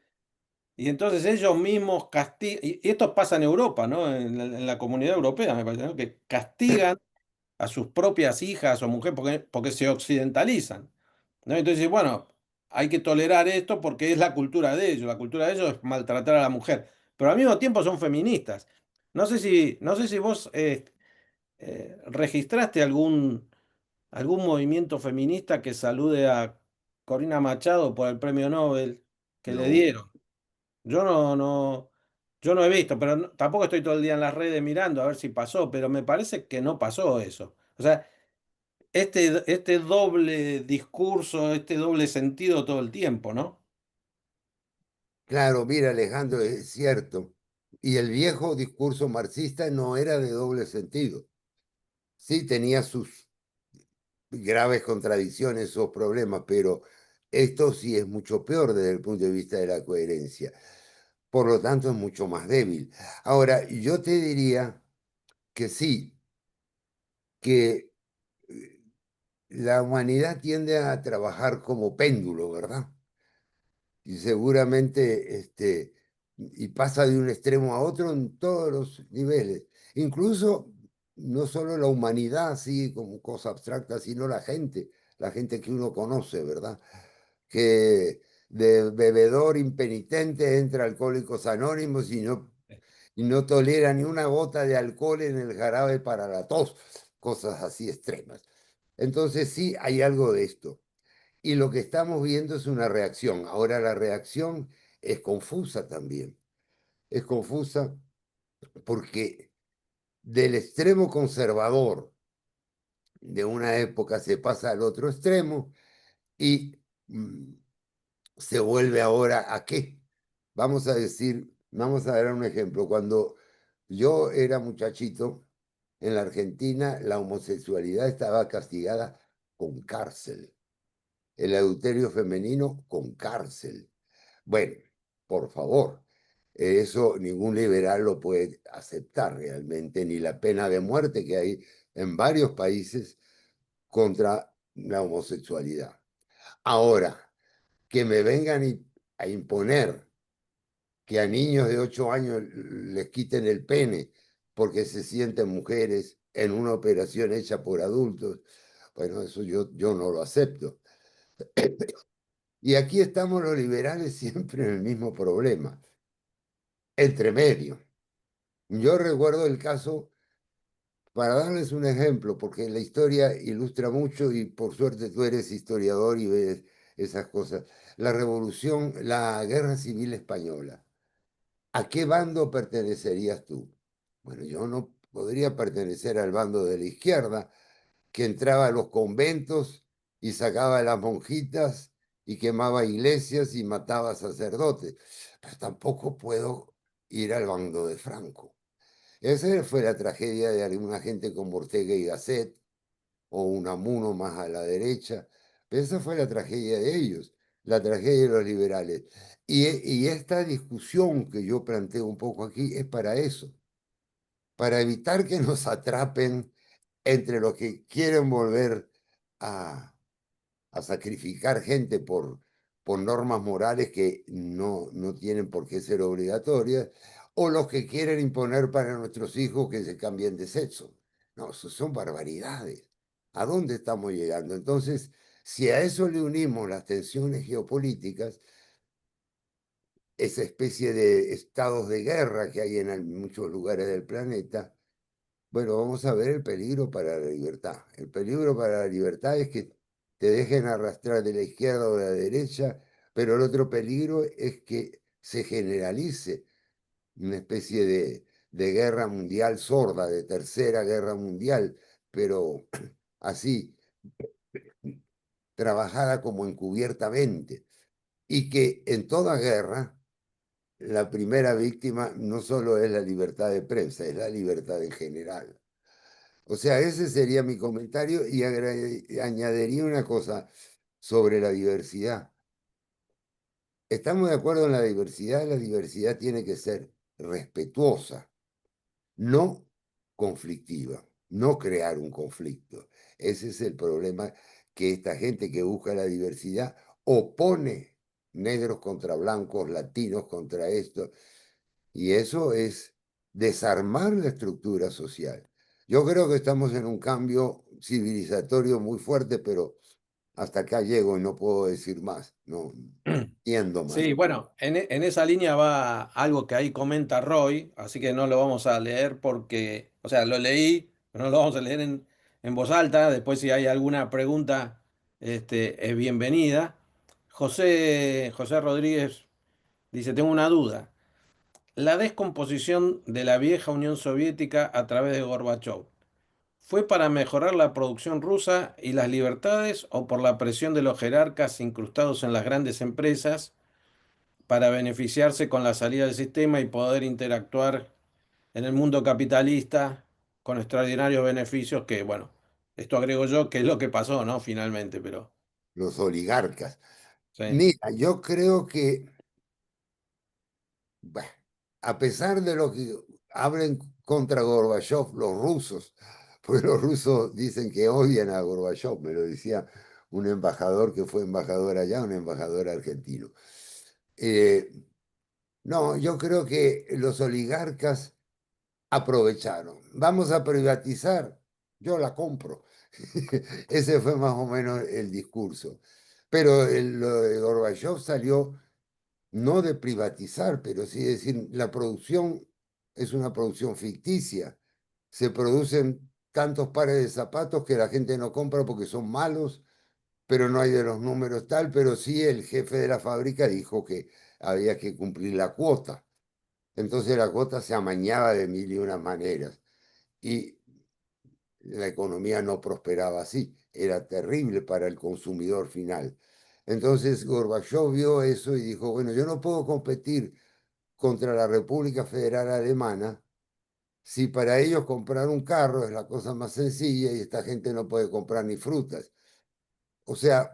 y entonces ellos mismos castigan, y esto pasa en Europa, ¿no? En la comunidad europea, me parece, ¿no? Que castigan a sus propias hijas o mujeres porque se occidentalizan, ¿no? Entonces, bueno, hay que tolerar esto porque es la cultura de ellos. La cultura de ellos es maltratar a la mujer, pero al mismo tiempo son feministas. No sé si vos registraste algún movimiento feminista que salude a Corina Machado por el premio Nobel que le No, dieron. Yo no he visto, pero tampoco estoy todo el día en las redes mirando a ver si pasó, pero me parece que no pasó eso. O sea, este doble discurso, este doble sentido todo el tiempo, ¿no? claro, mira, Alejandro, es cierto. Y el viejo discurso marxista no era de doble sentido. Sí, tenía sus graves contradicciones o problemas, pero esto sí es mucho peor desde el punto de vista de la coherencia. Por lo tanto, es mucho más débil. Ahora, yo te diría que sí, que la humanidad tiende a trabajar como péndulo, ¿verdad? Y seguramente y pasa de un extremo a otro en todos los niveles. Incluso no solo la humanidad, así como cosa abstracta, sino la gente que uno conoce, ¿verdad? Que de bebedor impenitente entra a Alcohólicos Anónimos y no tolera ni una gota de alcohol en el jarabe para la tos, cosas así extremas. Entonces sí hay algo de esto. Y lo que estamos viendo es una reacción. Ahora la reacción es confusa también. Es confusa porque del extremo conservador de una época se pasa al otro extremo y se vuelve ahora a qué. Vamos a decir, vamos a dar un ejemplo. Cuando yo era muchachito, en la Argentina la homosexualidad estaba castigada con cárcel, el adulterio femenino con cárcel. Bueno, por favor, eso ningún liberal lo puede aceptar realmente, ni la pena de muerte que hay en varios países contra la homosexualidad. Ahora, que me vengan a imponer que a niños de 8 años les quiten el pene porque se sienten mujeres en una operación hecha por adultos, bueno, eso yo no lo acepto. Y aquí estamos los liberales siempre en el mismo problema, entre medio. Yo recuerdo el caso, para darles un ejemplo, porque la historia ilustra mucho y por suerte tú eres historiador y ves esas cosas. La revolución, la guerra civil española. ¿A qué bando pertenecerías tú? Bueno, yo no podría pertenecer al bando de la izquierda, que entraba a los conventos y sacaba a las monjitas y quemaba iglesias y mataba sacerdotes. Pero tampoco puedo ir al bando de Franco. Esa fue la tragedia de alguna gente como Ortega y Gasset o Unamuno más a la derecha. Pero esa fue la tragedia de ellos, la tragedia de los liberales. Y esta discusión que yo planteo un poco aquí es para eso, para evitar que nos atrapen entre los que quieren volver a, a sacrificar gente por normas morales que no tienen por qué ser obligatorias, o los que quieren imponer para nuestros hijos que se cambien de sexo. No, eso son barbaridades. ¿A dónde estamos llegando? Entonces, si a eso le unimos las tensiones geopolíticas, esa especie de estados de guerra que hay en muchos lugares del planeta, bueno, vamos a ver el peligro para la libertad. El peligro para la libertad es que te dejen arrastrar de la izquierda o de la derecha, pero el otro peligro es que se generalice una especie de guerra mundial sorda, de tercera guerra mundial, pero así, trabajada como encubiertamente, y que en toda guerra la primera víctima no solo es la libertad de prensa, es la libertad en general. O sea, ese sería mi comentario y añadiría una cosa sobre la diversidad. Estamos de acuerdo en la diversidad tiene que ser respetuosa, no conflictiva, no crear un conflicto. Ese es el problema, que esta gente que busca la diversidad opone negros contra blancos, latinos contra esto, y eso es desarmar la estructura social. Yo creo que estamos en un cambio civilizatorio muy fuerte, pero hasta acá llego y no puedo decir más, no entiendo más. Sí, bueno, en esa línea va algo que ahí comenta Roy, así que no lo vamos a leer porque, o sea, lo leí, pero no lo vamos a leer en voz alta. Después, si hay alguna pregunta, es bienvenida. José Rodríguez dice: Tengo una duda. La descomposición de la vieja Unión Soviética a través de Gorbachov, ¿fue para mejorar la producción rusa y las libertades o por la presión de los jerarcas incrustados en las grandes empresas para beneficiarse con la salida del sistema y poder interactuar en el mundo capitalista con extraordinarios beneficios que, bueno, esto agrego yo que es lo que pasó, ¿no? Finalmente, pero Los oligarcas. sí. Mira, yo creo que, bah, a pesar de lo que hablen contra Gorbachev los rusos, pues los rusos dicen que odian a Gorbachev, me lo decía un embajador que fue embajador allá, un embajador argentino. Eh, no, yo creo que los oligarcas aprovecharon. Vamos a privatizar, yo la compro. Ese fue más o menos el discurso. Pero lo de Gorbachev salió no de privatizar, pero sí decir, la producción es una producción ficticia. Se producen tantos pares de zapatos que la gente no compra porque son malos, pero no hay de los números tal, pero sí el jefe de la fábrica dijo que había que cumplir la cuota. Entonces la cuota se amañaba de mil y una maneras y la economía no prosperaba así. Era terrible para el consumidor final. Entonces Gorbachev vio eso y dijo, bueno, yo no puedo competir contra la República Federal Alemana si para ellos comprar un carro es la cosa más sencilla y esta gente no puede comprar ni frutas. O sea,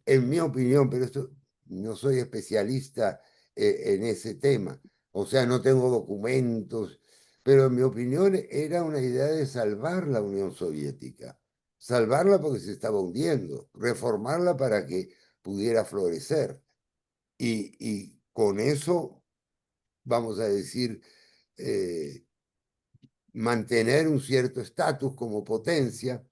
en mi opinión, pero esto no soy especialista en ese tema, o sea, no tengo documentos, pero en mi opinión era una idea de salvar la Unión Soviética, salvarla porque se estaba hundiendo, reformarla para que pudiera florecer. Y con eso, vamos a decir, eh, mantener un cierto estatus como potencia,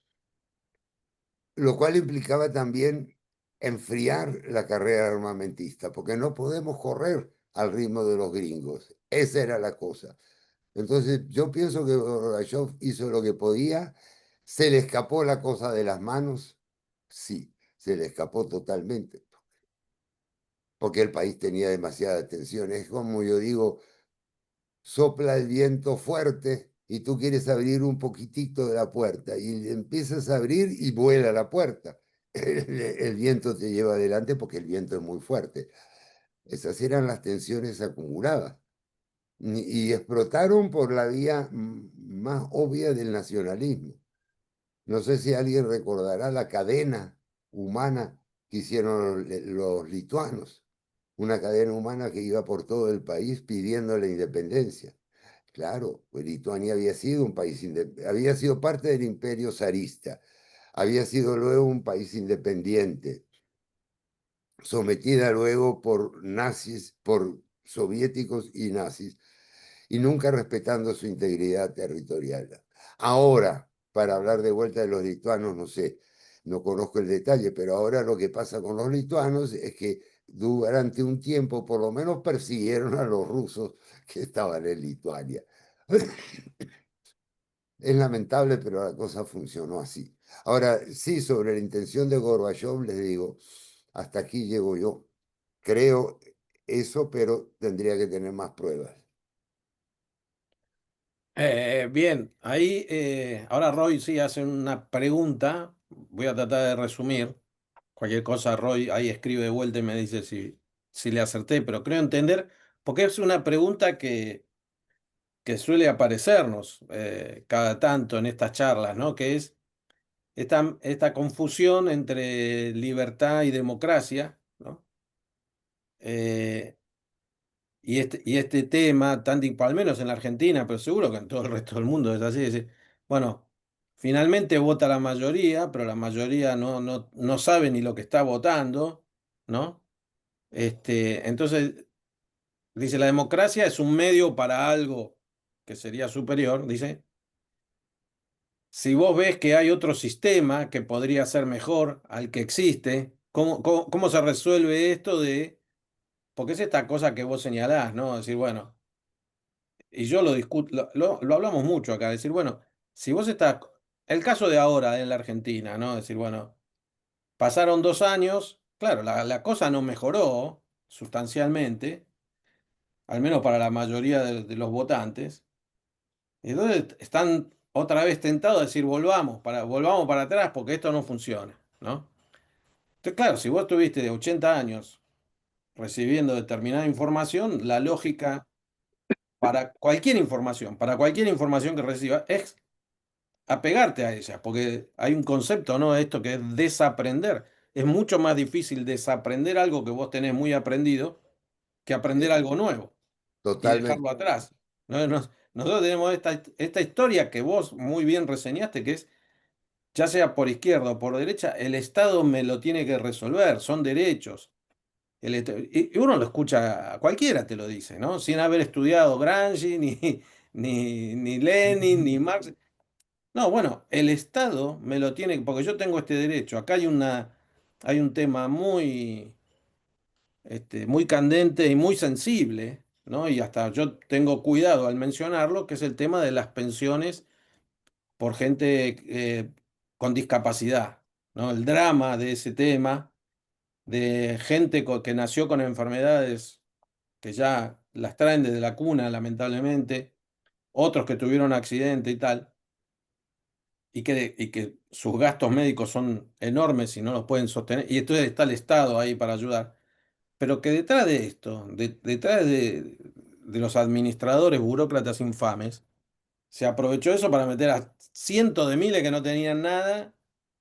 lo cual implicaba también enfriar la carrera armamentista, porque no podemos correr al ritmo de los gringos. Esa era la cosa. Entonces, yo pienso que Gorbachev hizo lo que podía, se le escapó la cosa de las manos, sí, se le escapó totalmente, porque el país tenía demasiada tensión. Es como yo digo, sopla el viento fuerte y tú quieres abrir un poquitito de la puerta y empiezas a abrir y vuela la puerta. El viento te lleva adelante porque el viento es muy fuerte. Esas eran las tensiones acumuladas y explotaron por la vía más obvia del nacionalismo. No sé si alguien recordará la cadena humana que hicieron los lituanos, una cadena humana que iba por todo el país pidiendo la independencia. Claro, pues Lituania había sido un país, había sido parte del imperio zarista, había sido luego un país independiente, sometida luego por nazis, por soviéticos y nazis, y nunca respetando su integridad territorial. Ahora, para hablar de vuelta de los lituanos, no sé, no conozco el detalle, pero ahora lo que pasa con los lituanos es que durante un tiempo por lo menos persiguieron a los rusos que estaban en Lituania. Es lamentable, pero la cosa funcionó así. Ahora, sí, sobre la intención de Gorbachev, les digo, hasta aquí llego yo. Creo eso, pero tendría que tener más pruebas. Bien, ahí ahora Roy sí hace una pregunta, voy a tratar de resumir. Cualquier cosa, Roy ahí escribe de vuelta y me dice si le acerté, pero creo entender, porque es una pregunta que suele aparecernos cada tanto en estas charlas, ¿no? Que es esta confusión entre libertad y democracia, ¿no? Eh, y este tema, al menos en la Argentina, pero seguro que en todo el resto del mundo es así, es decir, bueno, finalmente vota la mayoría, pero la mayoría no sabe ni lo que está votando, ¿no? Entonces, dice, la democracia es un medio para algo que sería superior, dice. Si vos ves que hay otro sistema que podría ser mejor al que existe, ¿cómo se resuelve esto de... Porque es esta cosa que vos señalás, ¿no? Decir, bueno, y yo lo discuto, lo hablamos mucho acá, decir, bueno, si vos estás... El caso de ahora en la Argentina, ¿no? Decir, bueno, pasaron 2 años, claro, la cosa no mejoró sustancialmente, al menos para la mayoría de los votantes. Y entonces están otra vez tentados a decir, volvamos para atrás porque esto no funciona, ¿no? Entonces, claro, si vos tuviste de 80 años recibiendo determinada información, la lógica para cualquier información que recibas, es apegarte a ella, porque hay un concepto, ¿no? Esto que es desaprender. Es mucho más difícil desaprender algo que vos tenés muy aprendido que aprender Sí, algo nuevo y dejarlo totalmente. atrás. Nosotros tenemos esta historia que vos muy bien reseñaste, que es, ya sea por izquierda o por derecha, el Estado me lo tiene que resolver, son derechos. Y uno lo escucha, cualquiera te lo dice, ¿no? Sin haber estudiado Gramsci, ni Lenin, ni Marx. No, bueno, el Estado me lo tiene, porque yo tengo este derecho. Acá hay un tema muy candente y muy sensible, ¿no? Y hasta yo tengo cuidado al mencionarlo, que es el tema de las pensiones por gente con discapacidad, ¿no? El drama de ese tema, de gente que nació con enfermedades que ya las traen desde la cuna, lamentablemente, otros que tuvieron accidente y tal, y que sus gastos médicos son enormes y no los pueden sostener, y entonces está el Estado ahí para ayudar. Pero que detrás de esto, detrás de los administradores, burócratas infames, se aprovechó eso para meter a cientos de miles que no tenían nada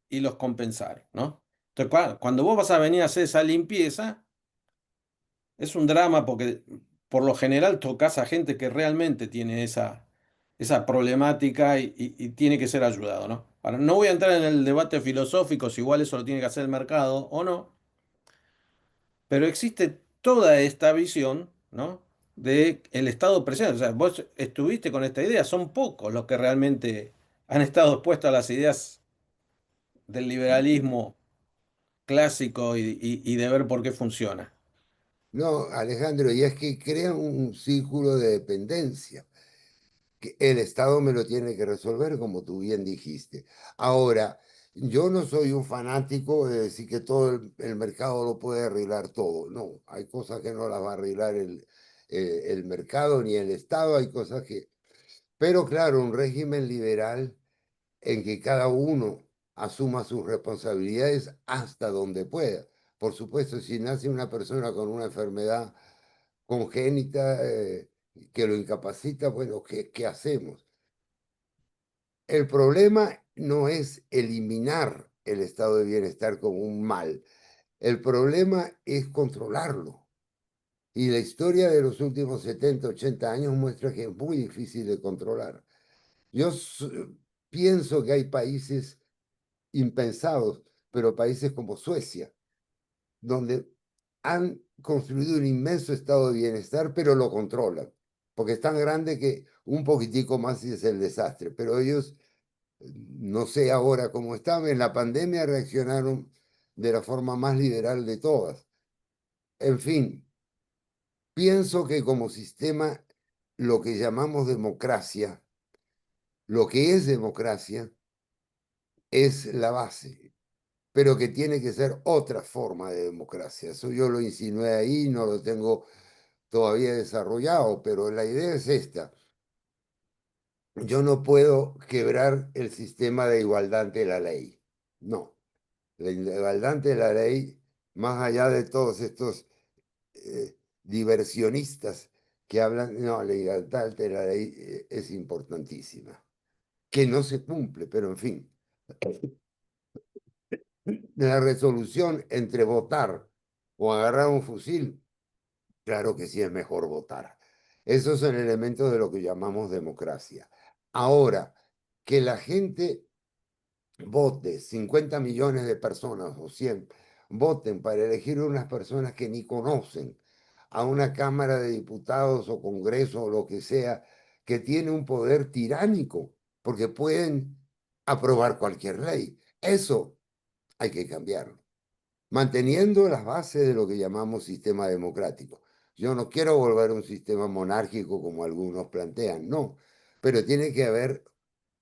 y los compensaron, ¿no? Entonces, cuando vos vas a venir a hacer esa limpieza, es un drama porque por lo general tocas a gente que realmente tiene esa problemática y tiene que ser ayudado, ¿no? Ahora, no voy a entrar en el debate filosófico si igual eso lo tiene que hacer el mercado o no, pero existe toda esta visión, ¿no? De el Estado presente. O sea, vos estuviste con esta idea, son pocos los que realmente han estado expuestos a las ideas del liberalismo clásico y de ver por qué funciona. No, Alejandro, y es que crea un círculo de dependencia, que el Estado me lo tiene que resolver, como tú bien dijiste. Ahora, yo no soy un fanático de decir que todo el mercado lo puede arreglar todo. No, hay cosas que no las va a arreglar el mercado ni el Estado, hay cosas que... Pero claro, un régimen liberal en que cada uno asuma sus responsabilidades hasta donde pueda. Por supuesto, si nace una persona con una enfermedad congénita que lo incapacita, bueno, ¿qué hacemos? El problema no es eliminar el estado de bienestar como un mal. El problema es controlarlo. Y la historia de los últimos 70, 80 años muestra que es muy difícil de controlar. Yo pienso que hay países impensados, pero países como Suecia, donde han construido un inmenso estado de bienestar, pero lo controlan, porque es tan grande que un poquitico más y es el desastre. Pero ellos, no sé ahora cómo están, en la pandemia reaccionaron de la forma más liberal de todas. En fin, pienso que como sistema, lo que llamamos democracia, lo que es democracia es la base, pero que tiene que ser otra forma de democracia. Eso yo lo insinué ahí, no lo tengo todavía desarrollado, pero la idea es esta. Yo no puedo quebrar el sistema de igualdad ante la ley. No, la igualdad ante la ley, más allá de todos estos diversionistas que hablan, no, la igualdad ante la ley es importantísima, que no se cumple, pero en fin, la resolución entre votar o agarrar un fusil, claro que sí es mejor votar. Esos son elementos de lo que llamamos democracia. Ahora, que la gente vote, 50 millones de personas o 100 voten para elegir unas personas que ni conocen a una Cámara de Diputados o Congreso o lo que sea, que tiene un poder tiránico, porque pueden aprobar cualquier ley. Eso hay que cambiarlo, manteniendo las bases de lo que llamamos sistema democrático. Yo no quiero volver a un sistema monárquico como algunos plantean, no, pero tiene que haber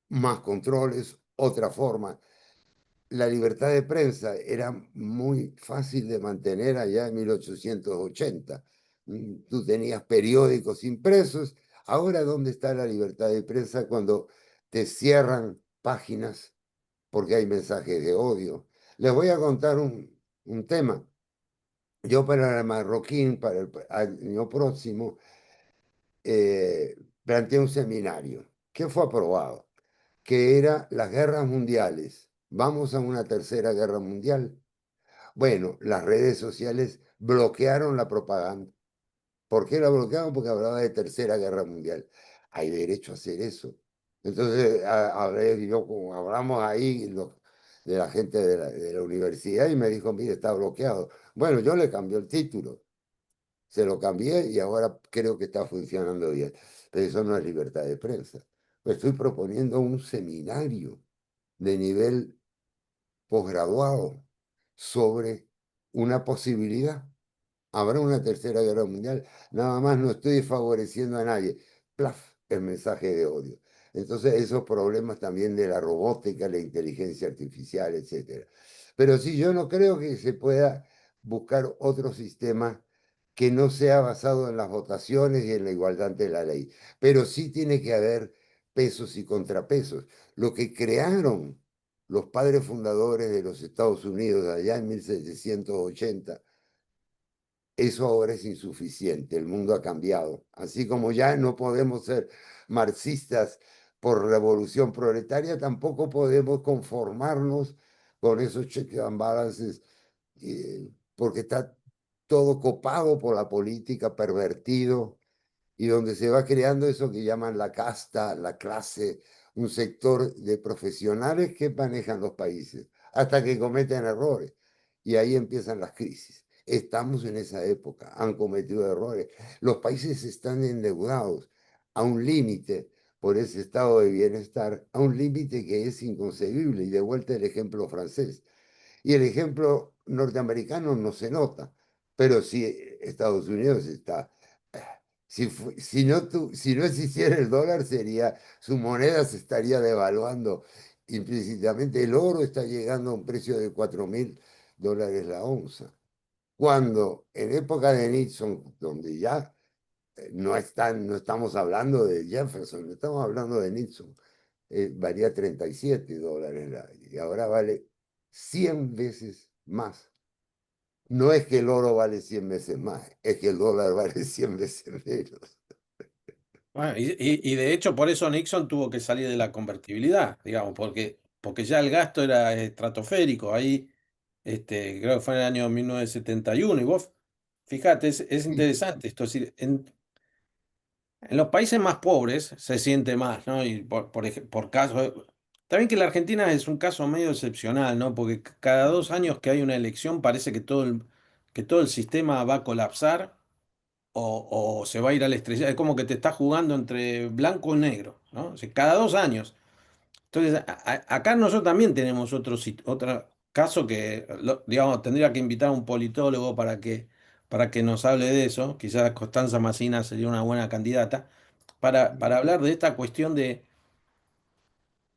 más controles, otra forma. La libertad de prensa era muy fácil de mantener allá en 1880. Tú tenías periódicos impresos. Ahora, ¿dónde está la libertad de prensa cuando te cierran páginas porque hay mensajes de odio? Les voy a contar un tema. Yo para el Marroquín, para el año próximo, planteé un seminario que fue aprobado, que era las guerras mundiales. ¿Vamos a una tercera guerra mundial? Bueno, las redes sociales bloquearon la propaganda. ¿Por qué la bloquearon? Porque hablaba de tercera guerra mundial. Hay derecho a hacer eso. Entonces, a ver, yo como hablamos ahí de la gente de la universidad y me dijo, mire, está bloqueado. Bueno, yo le cambié el título, se lo cambié y ahora creo que está funcionando bien. Pero eso no es libertad de prensa. Pues estoy proponiendo un seminario de nivel posgraduado sobre una posibilidad. Habrá una tercera guerra mundial. Nada más no estoy favoreciendo a nadie. Plaf, el mensaje de odio. Entonces, esos problemas también de la robótica, la inteligencia artificial, etcétera. Pero sí, yo no creo que se pueda buscar otro sistema que no sea basado en las votaciones y en la igualdad ante la ley. Pero sí tiene que haber pesos y contrapesos. Lo que crearon los padres fundadores de los Estados Unidos allá en 1780, eso ahora es insuficiente, el mundo ha cambiado. Así como ya no podemos ser marxistas por revolución proletaria, tampoco podemos conformarnos con esos checks and balances, porque está todo copado por la política, pervertido, y donde se va creando eso que llaman la casta, la clase, un sector de profesionales que manejan los países, hasta que cometen errores. Y ahí empiezan las crisis. Estamos en esa época, han cometido errores. Los países están endeudados a un límite por ese estado de bienestar, a un límite que es inconcebible. Y de vuelta el ejemplo francés. Y el ejemplo norteamericano no se nota, pero sí Estados Unidos está. Si no existiera el dólar, sería, su moneda se estaría devaluando implícitamente. El oro está llegando a un precio de $4.000 la onza. Cuando en época de Nixon, donde ya no estamos hablando de Jefferson, estamos hablando de Nixon, valía $37 y ahora vale 100 veces más. No es que el oro vale 100 veces más, es que el dólar vale 100 veces menos. Bueno, y de hecho por eso Nixon tuvo que salir de la convertibilidad, digamos, porque ya el gasto era estratosférico. Ahí, creo que fue en el año 1971. Y vos, fíjate, es Sí, interesante esto. Es decir, en los países más pobres se siente más, ¿no? Y por caso. También que la Argentina es un caso medio excepcional, ¿no? Porque cada 2 años que hay una elección parece que todo el sistema va a colapsar o se va a ir al estrella. Es como que te estás jugando entre blanco y negro, ¿no? O sea, cada 2 años. Entonces, acá nosotros también tenemos otro caso que, digamos, tendría que invitar a un politólogo para que nos hable de eso. Quizás Constanza Macina sería una buena candidata para hablar de esta cuestión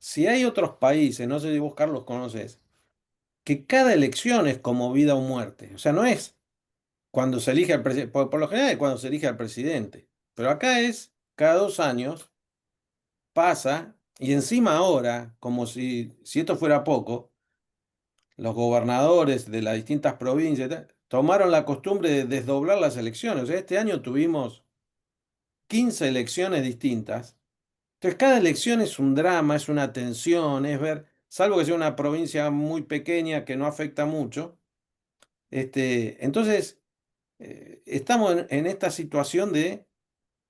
si hay otros países, no sé si vos, Carlos, conoces, que cada elección es como vida o muerte. O sea, no es cuando se elige al presidente, por lo general es cuando se elige al presidente. Pero acá es cada 2 años, pasa, y encima ahora, como si esto fuera poco, los gobernadores de las distintas provincias tomaron la costumbre de desdoblar las elecciones. O sea, este año tuvimos 15 elecciones distintas. Entonces, cada elección es un drama, es una tensión, es ver, salvo que sea una provincia muy pequeña que no afecta mucho. Entonces, estamos en esta situación de,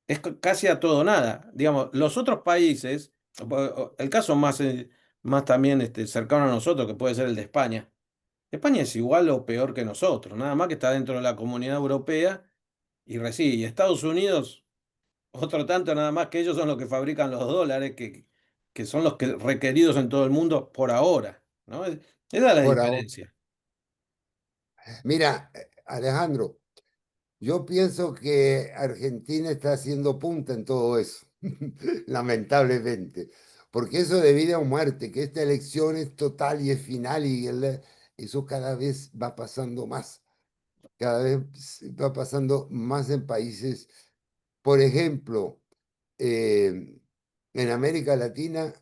es casi a todo o nada. Digamos, los otros países, el caso más también cercano a nosotros, que puede ser el de España. España es igual o peor que nosotros, nada más que está dentro de la Comunidad Europea y recibe. Y Estados Unidos, otro tanto, nada más que ellos son los que fabrican los dólares, que son los que requeridos en todo el mundo por ahora, ¿no? Esa es la Por ahora. diferencia. Mira, Alejandro, yo pienso que Argentina está haciendo punta en todo eso, lamentablemente, porque eso de vida o muerte, que esta elección es total y es final eso cada vez va pasando más, cada vez va pasando más en países, por ejemplo, eh, en América Latina,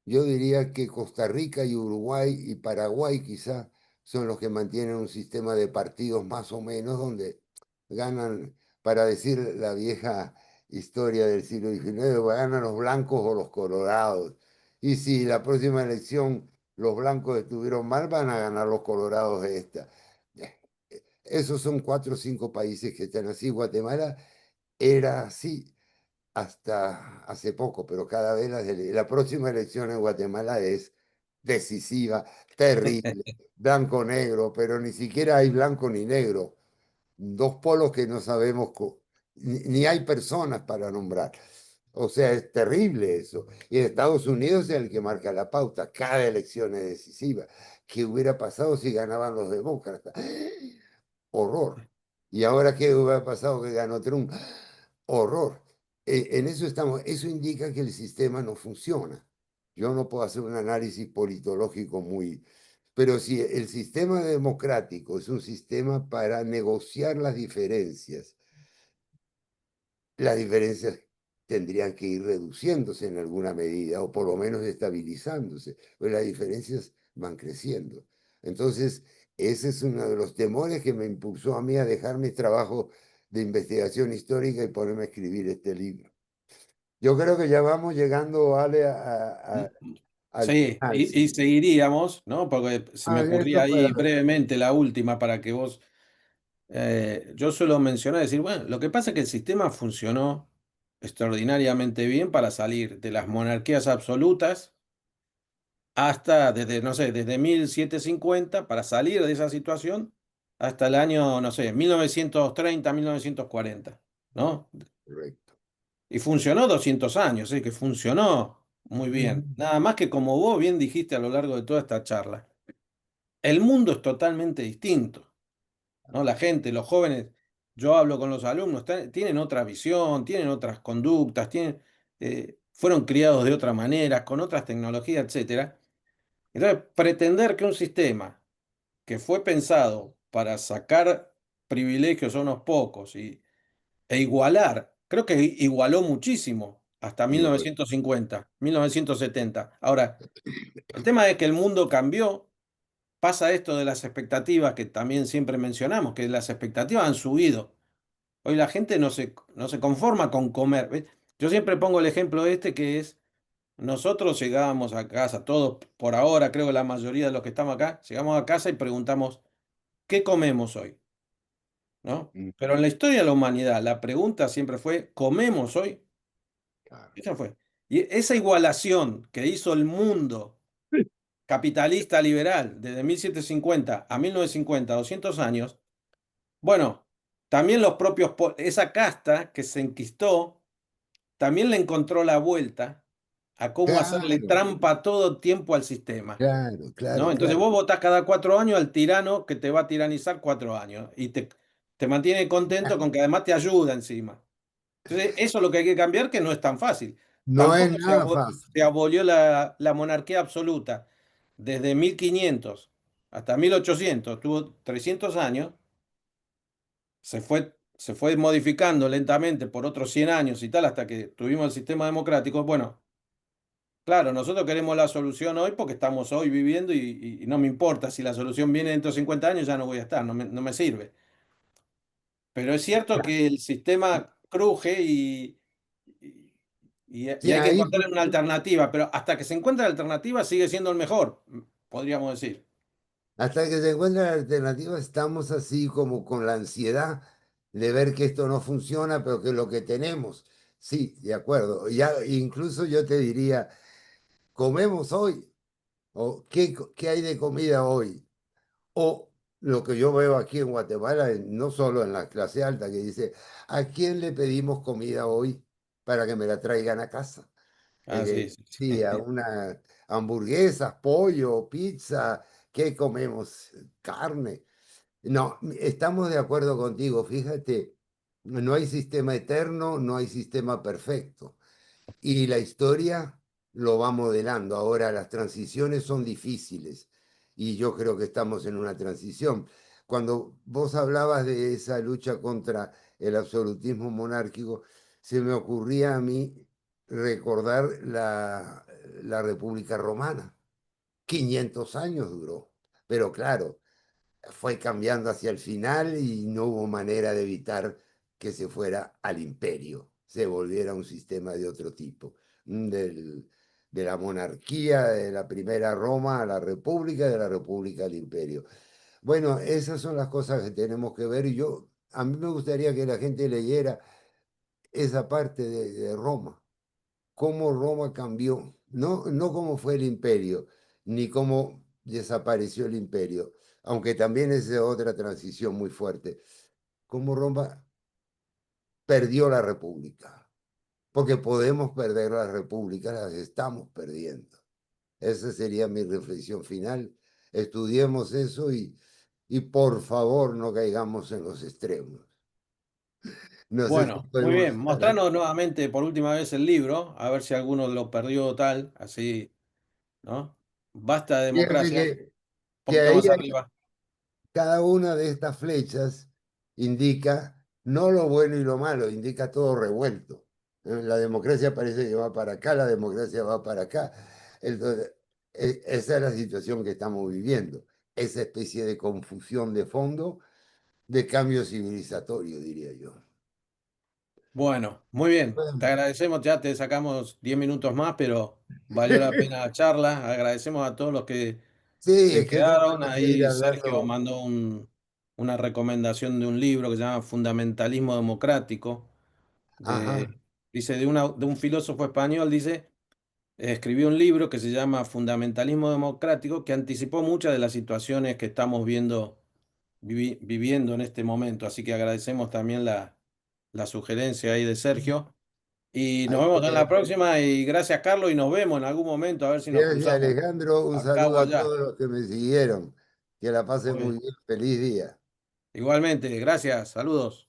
yo diría que Costa Rica y Uruguay y Paraguay quizá son los que mantienen un sistema de partidos más o menos donde ganan, para decir la vieja historia del siglo XIX, ganan los blancos o los colorados. Y si la próxima elección los blancos estuvieron mal, van a ganar los colorados de esta. Esos son 4 o 5 países que están así. Guatemala era así hasta hace poco, pero cada vez la próxima elección en Guatemala es decisiva, terrible, blanco-negro, pero ni siquiera hay blanco ni negro, dos polos que no sabemos, ni hay personas para nombrar. O sea, es terrible eso. Y Estados Unidos es el que marca la pauta, cada elección es decisiva. ¿Qué hubiera pasado si ganaban los demócratas? Horror. ¿Y ahora qué hubiera pasado que ganó Trump? Horror. En eso estamos. Eso indica que el sistema no funciona. Yo no puedo hacer un análisis politológico muy... Pero si el sistema democrático es un sistema para negociar las diferencias tendrían que ir reduciéndose en alguna medida o por lo menos estabilizándose, pues las diferencias van creciendo. Entonces, ese es uno de los temores que me impulsó a mí a dejar mi trabajo de investigación histórica y ponerme a escribir este libro. Yo creo que ya vamos llegando, Ale, al Sí, final. y Sí. seguiríamos, ¿no? Porque se me Ah, ocurría esto para... ahí brevemente la última para que vos, yo suelo mencionar, decir, bueno, lo que pasa es que el sistema funcionó extraordinariamente bien para salir de las monarquías absolutas hasta, desde, no sé, desde 1750 para salir de esa situación, hasta el año, no sé, 1930, 1940, ¿no? Correcto. Y funcionó 200 años, que funcionó muy bien. Ujú. Nada más que como vos bien dijiste a lo largo de toda esta charla, el mundo es totalmente distinto, ¿no? La gente, los jóvenes, yo hablo con los alumnos, tienen otra visión, tienen otras conductas, fueron criados de otra manera, con otras tecnologías, etcétera. Entonces, pretender que un sistema que fue pensado para sacar privilegios a unos pocos e igualar, creo que igualó muchísimo hasta Y bueno, 1950, 1970. Ahora, el tema es que el mundo cambió, pasa esto de las expectativas que también siempre mencionamos, que las expectativas han subido. Hoy la gente no se conforma con comer. ¿Ves? Yo siempre pongo el ejemplo este que es, nosotros llegábamos a casa, todos por ahora, creo que la mayoría de los que estamos acá, llegamos a casa y preguntamos, ¿qué comemos hoy? ¿No? mm, Pero en la historia de la humanidad, la pregunta siempre fue, ¿comemos hoy? claro. Esa fue. Y esa igualación que hizo el mundo capitalista liberal desde 1750 a 1950, 200 años, bueno, también los propios, esa casta que se enquistó, también le encontró la vuelta a cómo hacerle Claro, trampa todo tiempo al sistema, claro, ¿no? claro, Entonces claro. vos votás cada 4 años al tirano que te va a tiranizar 4 años y te mantiene contento con que además te ayuda encima. Entonces, eso es lo que hay que cambiar, que no es tan fácil. No es Tampoco nada fácil. se abolió la monarquía absoluta. Desde 1500 hasta 1800, tuvo 300 años, se fue modificando lentamente por otros 100 años y tal, hasta que tuvimos el sistema democrático. Bueno, claro, nosotros queremos la solución hoy porque estamos hoy viviendo y no me importa si la solución viene dentro de 50 años, ya no voy a estar, no me sirve. Pero es cierto que el sistema cruje y, y Sí, hay que ahí encontrar una alternativa, pero hasta que se encuentre la alternativa sigue siendo el mejor, podríamos decir. hasta que se encuentre la alternativa, estamos así como con la ansiedad de ver que esto no funciona, pero que lo que tenemos, sí, de acuerdo. Ya, incluso yo te diría, ¿comemos hoy? ¿O qué hay de comida hoy? O lo que yo veo aquí en Guatemala, no solo en la clase alta, que dice, ¿a quién le pedimos comida hoy para que me la traigan a casa? Ah, sí, sí, Sí, a sí. una hamburguesas, pollo, pizza, ¿qué comemos? Carne. No, estamos de acuerdo contigo. Fíjate, no hay sistema eterno, no hay sistema perfecto. Y la historia lo va modelando. Ahora las transiciones son difíciles y yo creo que estamos en una transición. Cuando vos hablabas de esa lucha contra el absolutismo monárquico, se me ocurría a mí recordar la República Romana. 500 años duró, pero claro, fue cambiando hacia el final y no hubo manera de evitar que se fuera al imperio, se volviera un sistema de otro tipo, de la monarquía de la primera Roma a la república, de la república al imperio. Bueno, esas son las cosas que tenemos que ver y a mí me gustaría que la gente leyera esa parte de Roma, cómo Roma cambió, no cómo fue el imperio, ni cómo desapareció el imperio, aunque también es otra transición muy fuerte, cómo Roma perdió la república, porque podemos perder la república, las estamos perdiendo. Esa sería mi reflexión final. Estudiemos eso y por favor no caigamos en los extremos. No sé si Bueno, muy bien. podemos... Mostrarnos nuevamente por última vez el libro, a ver si alguno lo perdió o tal, así, ¿no? Basta de Fíjate democracia, un que poquito ahí más arriba. cada una de estas flechas indica no lo bueno y lo malo, indica todo revuelto. La democracia parece que va para acá, la democracia va para acá. Entonces, esa es la situación que estamos viviendo, esa especie de confusión de fondo, de cambio civilizatorio, diría yo. Bueno, muy bien. Te Bueno. agradecemos, ya te sacamos 10 minutos más, pero valió la pena la charla. Agradecemos a todos los que Sí, se es que esto quedaron. puede seguir Ahí Sergio hablando. mandó una recomendación de un libro que se llama Fundamentalismo Democrático. Ajá, Dice, de un filósofo español, dice, escribió un libro que se llama Fundamentalismo Democrático, que anticipó muchas de las situaciones que estamos viendo, viviendo en este momento. Así que agradecemos también la sugerencia ahí de Sergio. Y nos ahí vemos en la queda. próxima y gracias Carlos y nos vemos en algún momento a ver si nos Gracias, cruzamos Alejandro. Un acá o saludo a allá. todos los que me siguieron. Que la pasen Muy muy bien. bien. Feliz día. Igualmente, gracias, saludos.